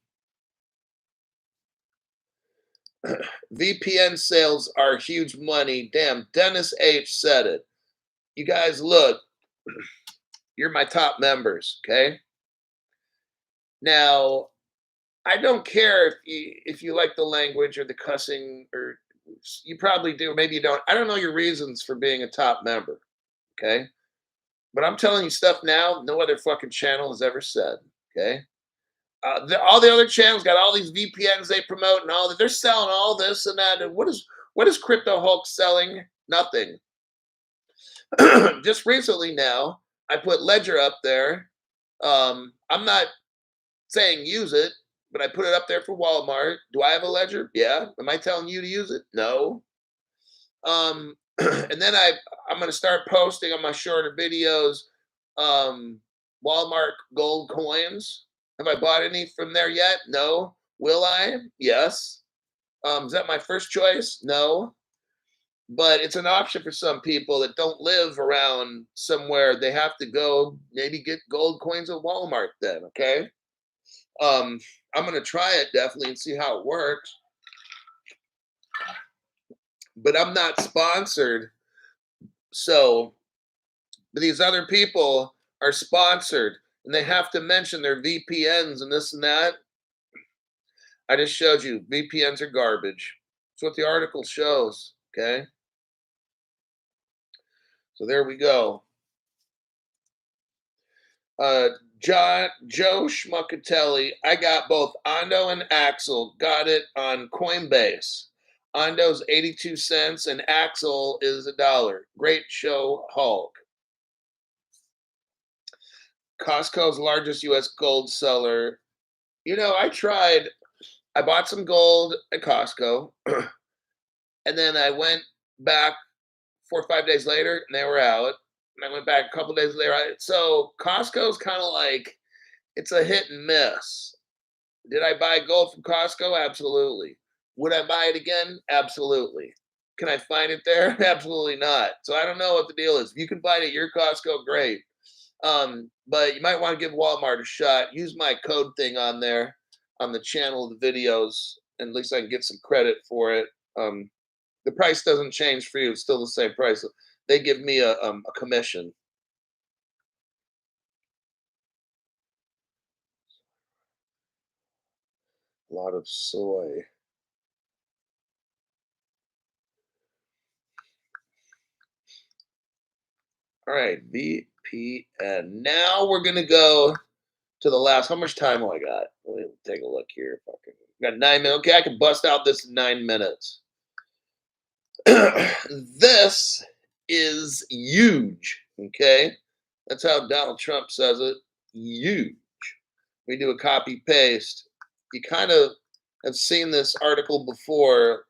VPN sales are huge money. Damn, Dennis H said it. You guys, look, you're my top members, okay? Now, I don't care if you like the language or the cussing, or you probably do, or maybe you don't. I don't know your reasons for being a top member, okay? But I'm telling you stuff now no other fucking channel has ever said, okay? All the other channels got all these VPNs they promote and all that. They're selling all this and that. And what is Crypto Hulk selling? Nothing. Just recently now, I put Ledger up there. I'm not saying use it, but I put it up there for Walmart. Do I have a Ledger? Yeah. Am I telling you to use it? No. And then I'm going to start posting on my shorter videos Walmart gold coins. Have I bought any from there yet? No. Will I? Yes. Is that my first choice? No, but it's an option for some people that don't live around somewhere. They have to go maybe get gold coins at Walmart then, okay? Um, I'm gonna try it definitely and see how it works, but I'm not sponsored. So these other people are sponsored and they have to mention their VPNs and this and that. I just showed you VPNs are garbage. That's what the article shows. Okay. So there we go. Uh, Joe Schmuckatelli. I got both Ondo and Axel. Got it on Coinbase. Ondo's 82 cents and Axel is $1. Great show, Hulk. Costco's largest US gold seller. You know, I bought some gold at Costco, and then I went back 4 or 5 days later, and they were out. And I went back a couple days later. So Costco's kind of like it's a hit and miss. Did I buy gold from Costco? Absolutely. Would I buy it again? Absolutely. Can I find it there? Absolutely not. So I don't know what the deal is. If you can find it at your Costco, great. But you might want to give Walmart a shot. Use my code thing on there on the channel of the videos, and at least I can get some credit for it. The price doesn't change for you; it's still the same price. They give me a commission. A lot of soy. All right, VPN. Now we're gonna go to the last. How much time do I got? Let me take a look here. Fucking got 9 minutes. Okay, I can bust out this in 9 minutes. This is huge. Okay, that's how Donald Trump says it. Huge. We do a copy paste. You kind of have seen this article before.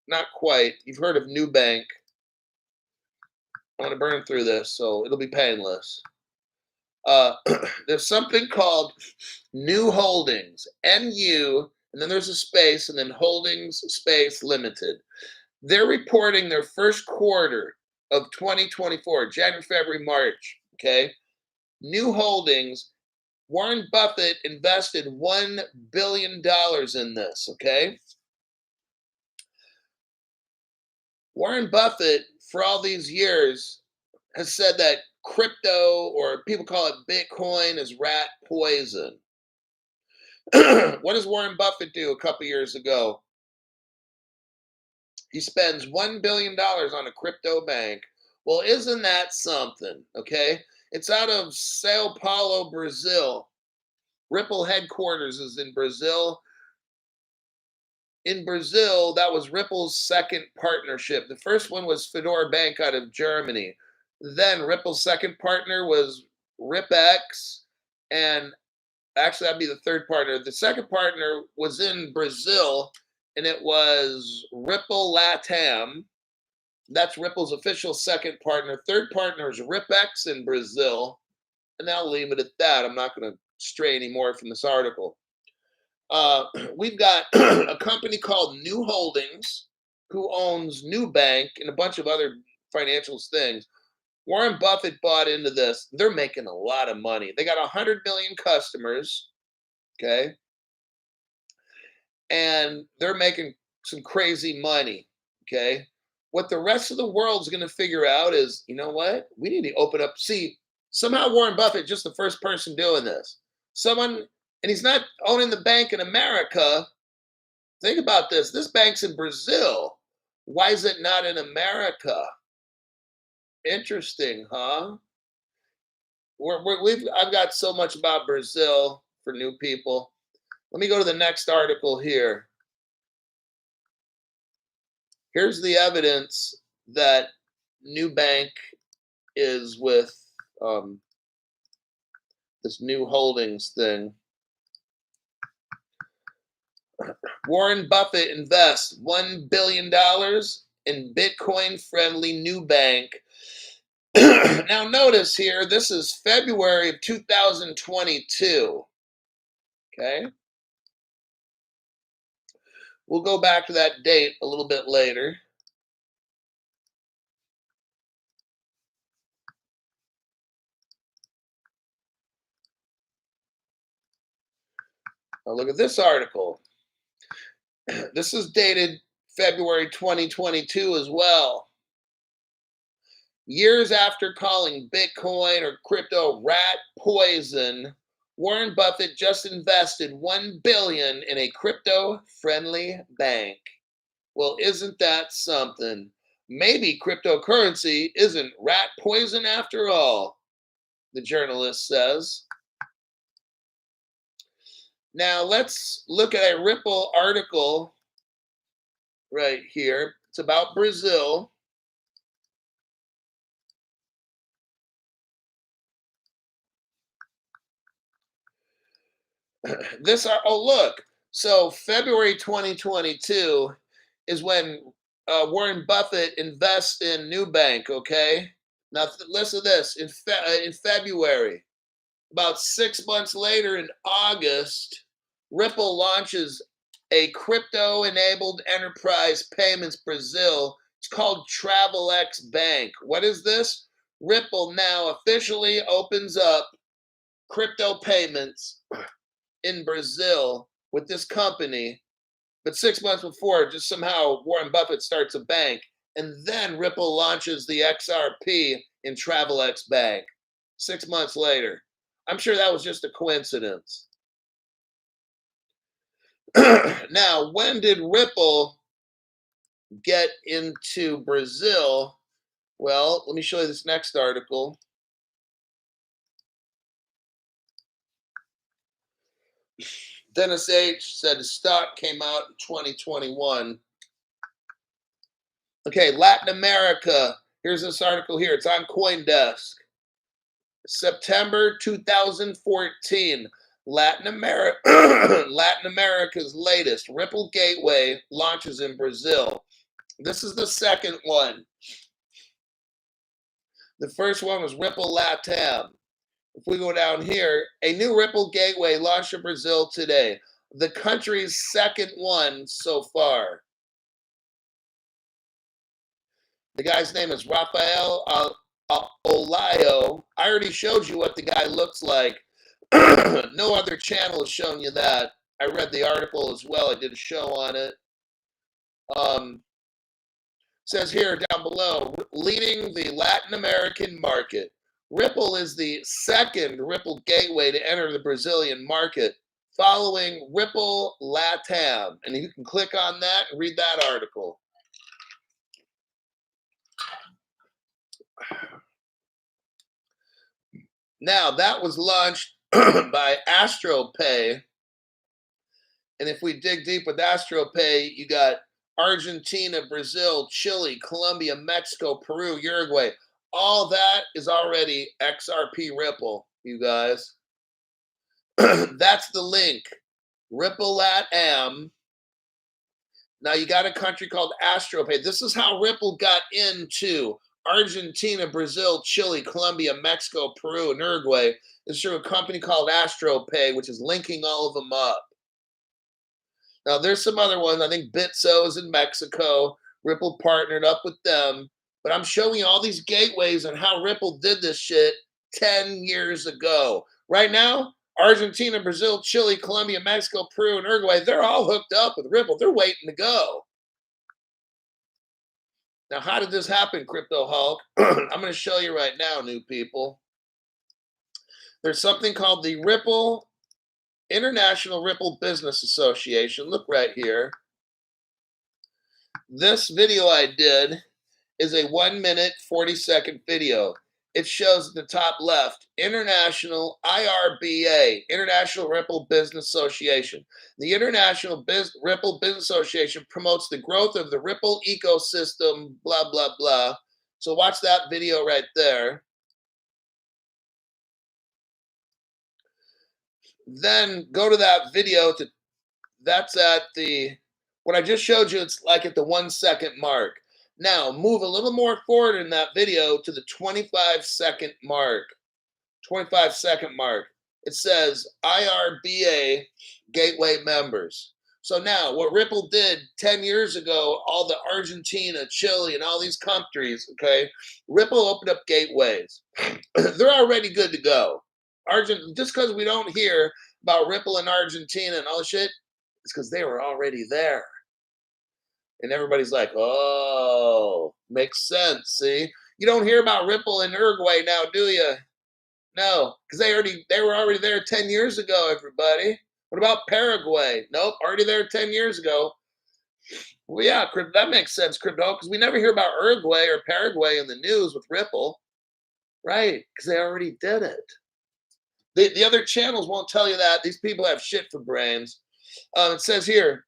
Not quite. You've heard of Nubank. I'm going to burn through this, so it'll be painless. There's something called New Holdings, NU, and then there's a space, and then Holdings Space Limited. They're reporting their first quarter of 2024, January, February, March. Okay. New Holdings, Warren Buffett invested $1 billion in this. Okay. Warren Buffett, for all these years, has said that crypto, or people call it Bitcoin, is rat poison. What does Warren Buffett do a couple years ago? He spends $1 billion on a crypto bank. Well, isn't that something? Okay. It's out of Sao Paulo, Brazil. Ripple headquarters is in Brazil. In Brazil, that was Ripple's second partnership. The first one was Fedora Bank out of Germany. Then Ripple's second partner was RipX, and actually that'd be the third partner. The second partner was in Brazil, and it was Ripple Latam. That's Ripple's official second partner. Third partner is RipX in Brazil, and I'll leave it at that. I'm not going to stray anymore from this article. We've got a company called New Holdings, who owns Nubank and a bunch of other financial things. Warren Buffett bought into this. They're making a lot of money. They got 100 million customers, okay? And they're making some crazy money, okay? What the rest of the world's going to figure out is, you know what? We need to open up. See, somehow Warren Buffett just the first person doing this. Someone, and he's not owning the bank in America. Think about this. This bank's in Brazil. Why is it not in America? Interesting, huh? I've got so much about Brazil for new people. Let me go to the next article here. Here's the evidence that Nubank is with this New Holdings thing. Warren Buffett invests $1 billion in Bitcoin-friendly Nubank. Now notice here, this is February of 2022. Okay. We'll go back to that date a little bit later. Now look at this article. This is dated February 2022 as well. Years after calling Bitcoin or crypto rat poison, Warren Buffett just invested $1 billion in a crypto-friendly bank. Well, isn't that something? Maybe cryptocurrency isn't rat poison after all, the journalist says. Now let's look at a Ripple article right here. It's about Brazil. Oh look, so February 2022 is when Warren Buffett invests in Nubank. Okay, now listen to this. In February, about 6 months later, in August, Ripple launches a crypto-enabled enterprise payments Brazil. It's called TravelX Bank. What is this? Ripple now officially opens up crypto payments in Brazil with this company, but 6 months before, just somehow Warren Buffett starts a bank, and then Ripple launches the XRP in TravelX Bank 6 months later. I'm sure that was just a coincidence. Now, when did Ripple get into Brazil? Well, let me show you this next article. Dennis H. said the stock came out in 2021. Okay, Latin America. Here's this article here. It's on CoinDesk. September 2014. Latin America's latest Ripple Gateway launches in Brazil. This is the second one. The first one was Ripple Latam. If we go down here, a new Ripple Gateway launched in Brazil today. The country's second one so far. The guy's name is Rafael Olayo. I already showed you what the guy looks like. No other channel has shown you that. I read the article as well. I did a show on it. Says here down below, leading the Latin American market. Ripple is the second Ripple gateway to enter the Brazilian market, following Ripple Latam. And you can click on that and read that article. Now, that was launched by AstroPay. And if we dig deep with AstroPay, you got Argentina, Brazil, Chile, Colombia, Mexico, Peru, Uruguay. All that is already XRP Ripple, you guys. That's the link. Ripple Latam. Now you got a country called AstroPay. This is how Ripple got into Argentina, Brazil, Chile, Colombia, Mexico, Peru, and Uruguay. It's through a company called AstroPay, which is linking all of them up. Now, there's some other ones. I think Bitso is in Mexico. Ripple partnered up with them. But I'm showing you all these gateways and how Ripple did this shit 10 years ago. Right now, Argentina, Brazil, Chile, Colombia, Mexico, Peru, and Uruguay, they're all hooked up with Ripple. They're waiting to go. Now, how did this happen, Crypto Hulk? I'm going to show you right now, new people. There's something called the International Ripple Business Association. Look right here. This video I did is a 1 minute, 40-second video. It shows at the top left, International IRBA, International Ripple Business Association. The International Ripple Business Association promotes the growth of the Ripple ecosystem, blah, blah, blah. So watch that video right there. Then go to that video that's at what I just showed you, it's like at the 1 second mark. Now move a little more forward in that video to the 25-second mark. 25-second mark. It says IRBA Gateway members. So now what Ripple did 10 years ago, all the Argentina, Chile, and all these countries, okay, Ripple opened up gateways. They're already good to go. Just because we don't hear about Ripple in Argentina and all the shit, it's because they were already there. And everybody's like, oh, makes sense. See, you don't hear about Ripple in Uruguay now, do you? No, because they were already there 10 years ago, everybody. What about Paraguay? Nope, already there 10 years ago. Well, yeah, that makes sense, crypto, because we never hear about Uruguay or Paraguay in the news with Ripple, right? Because they already did it. The other channels won't tell you that. These people have shit for brains. It says here,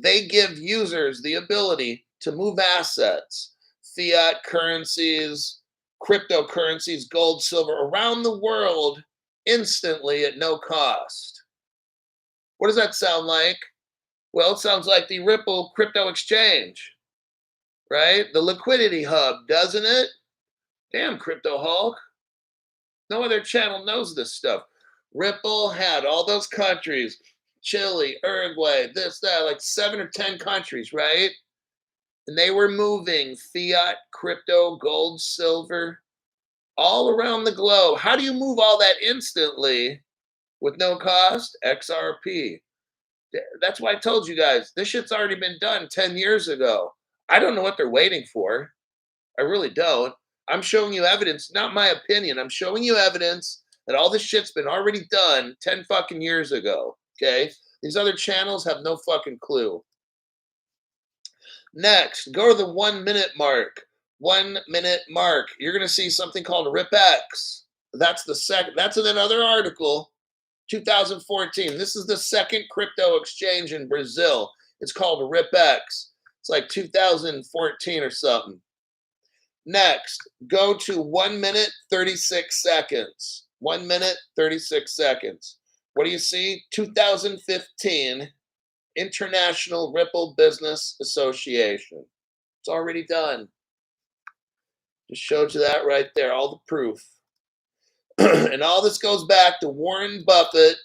they give users the ability to move assets, fiat currencies, cryptocurrencies, gold, silver, around the world instantly at no cost. What does that sound like? Well, it sounds like the Ripple crypto exchange, right? The liquidity hub, doesn't it? Damn, Crypto Hulk. No other channel knows this stuff. Ripple had all those countries, Chile, Uruguay, this, that, like 7 or 10 countries, right? And they were moving fiat, crypto, gold, silver, all around the globe. How do you move all that instantly with no cost? XRP. That's why I told you guys, this shit's already been done 10 years ago. I don't know what they're waiting for. I really don't. I'm showing you evidence, not my opinion. I'm showing you evidence that all this shit's been already done 10 fucking years ago. Okay? These other channels have no fucking clue. Next, go to the 1 minute mark. 1 minute mark. You're going to see something called RipX. That's the second. That's in another article. 2014. This is the second crypto exchange in Brazil. It's called RipX. It's like 2014 or something. Next, go to 1 minute, 36 seconds. 1 minute, 36 seconds. What do you see? 2015 International Ripple Business Association. It's already done. Just showed you that right there, all the proof. And all this goes back to Warren Buffett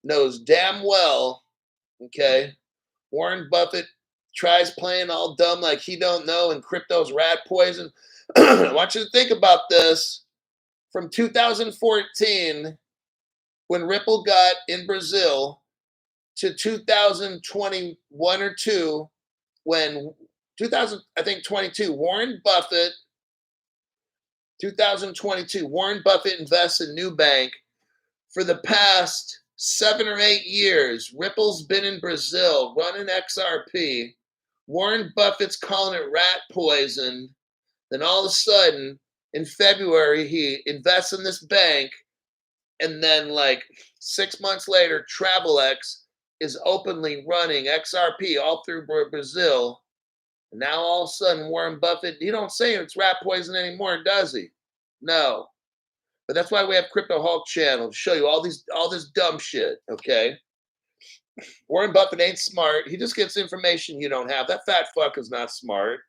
knows damn well, okay? Warren Buffett tries playing all dumb like he don't know and crypto's rat poison. I want you to think about this. From 2014, when Ripple got in Brazil, to 2021 or 2, when 2000, I think 22, Warren Buffett, 2022, Warren Buffett invests in Nubank. For the past 7 or 8 years, Ripple's been in Brazil running XRP. Warren Buffett's calling it rat poison. Then all of a sudden, in February, he invests in this bank. And then like 6 months later, Travelex is openly running XRP all through Brazil. And now all of a sudden, Warren Buffett, he don't say it's rat poison anymore, does he? No. But that's why we have Crypto Hulk channel to show you all this dumb shit, okay? Warren Buffett ain't smart. He just gets information you don't have. That fat fuck is not smart.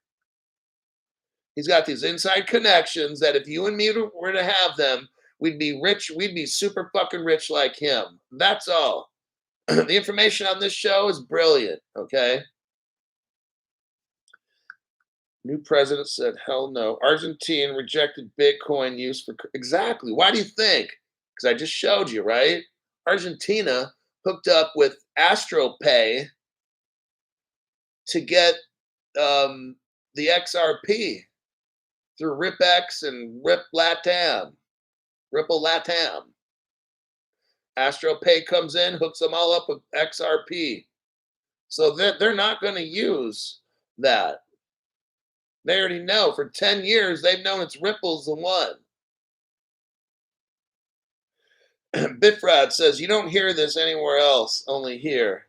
He's got these inside connections that if you and me were to have them, we'd be rich. We'd be super fucking rich like him. That's all. The information on this show is brilliant, okay? New president said, hell no. Argentina rejected Bitcoin use for... Exactly. Why do you think? Because I just showed you, right? Argentina hooked up with AstroPay to get the XRP through RipX and Ripple Latam. AstroPay comes in, hooks them all up with XRP. So they're not going to use that. They already know. For 10 years, they've known it's Ripple's the one. Bitfrad says, you don't hear this anywhere else, only here.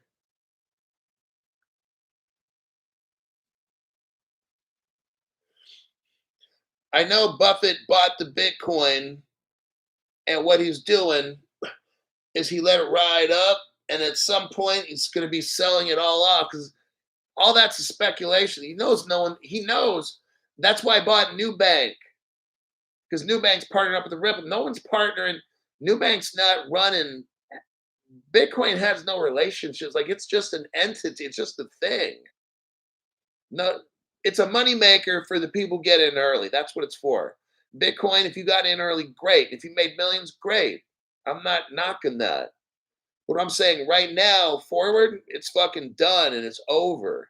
I know Buffett bought the Bitcoin, and what he's doing is he let it ride up, and at some point, he's going to be selling it all off because all that's a speculation. He knows he knows. That's why I bought Nubank, because Nubank's partnered up with the Ripple. No one's partnering. Nubank's not running Bitcoin has no relationships. Like it's just an entity. It's just a thing. No, it's a money maker for the people who get in early. That's what it's for. Bitcoin, if you got in early, great. If you made millions, great. I'm not knocking that. What I'm saying right now, forward, it's fucking done and it's over.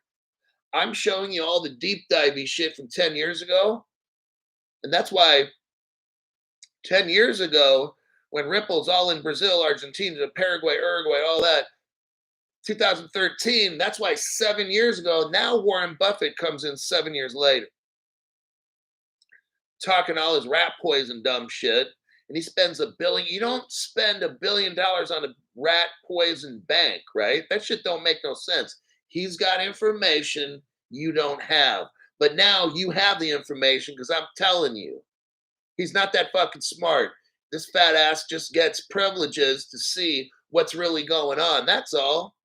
I'm showing you all the deep divey shit from 10 years ago. And that's why 10 years ago, when Ripple's all in Brazil, Argentina, Paraguay, Uruguay, all that, 2013, that's why 7 years ago, now Warren Buffett comes in 7 years later, talking all his rat poison dumb shit. And he spends $1 billion. You don't spend $1 billion on a rat poison bank, right? That shit don't make no sense. He's got information you don't have. But now you have the information because I'm telling you. He's not that fucking smart. This fat ass just gets privileges to see what's really going on. That's all.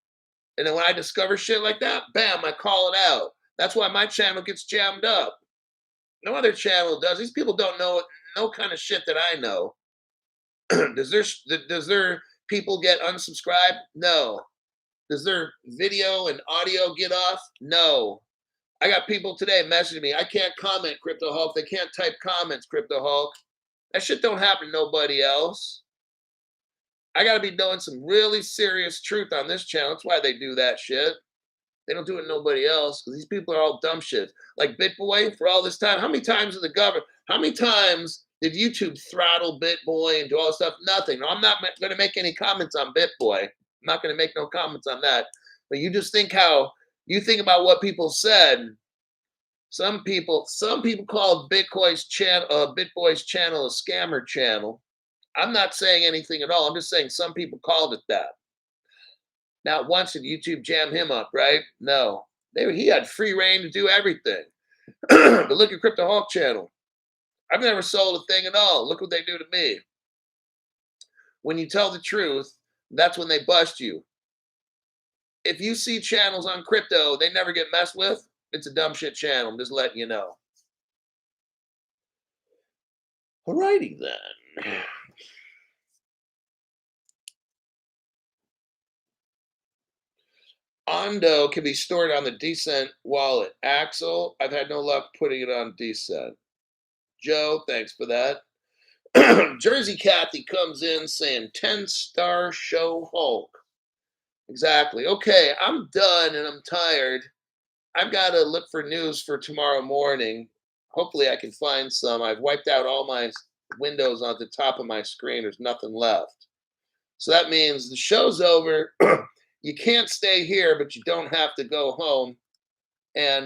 And then when I discover shit like that, bam, I call it out. That's why my channel gets jammed up. No other channel does. These people don't know no kind of shit that I know. Does their people get unsubscribed? No. Does their video and audio get off? No. I got people today messaging me. I can't comment, Crypto Hulk. They can't type comments, Crypto Hulk. That shit don't happen to nobody else. I got to be knowing some really serious truth on this channel. That's why they do that shit. They don't do it to nobody else because these people are all dumb shit. Like BitBoy for all this time. How many times did the government, how many times did YouTube throttle BitBoy and do all this stuff? Nothing. No, I'm not going to make any comments on BitBoy. I'm not going to make no comments on that. But you just think how, you think about what people said. Some people called BitBoy's channel a scammer channel. I'm not saying anything at all. I'm just saying some people called it that. Not once did YouTube jam him up, right? No. He had free reign to do everything. But look at Crypto Hulk channel. I've never sold a thing at all. Look what they do to me. When you tell the truth, that's when they bust you. If you see channels on crypto, they never get messed with, it's a dumb shit channel. I'm just letting you know. Alrighty then. Ondo can be stored on the Decent wallet. Axel, I've had no luck putting it on Decent. Joe, thanks for that. Jersey Kathy comes in saying 10-star show Hulk. Exactly. Okay, I'm done and I'm tired. I've got to look for news for tomorrow morning. Hopefully I can find some. I've wiped out all my windows on the top of my screen. There's nothing left. So that means the show's over. You can't stay here, but you don't have to go home. And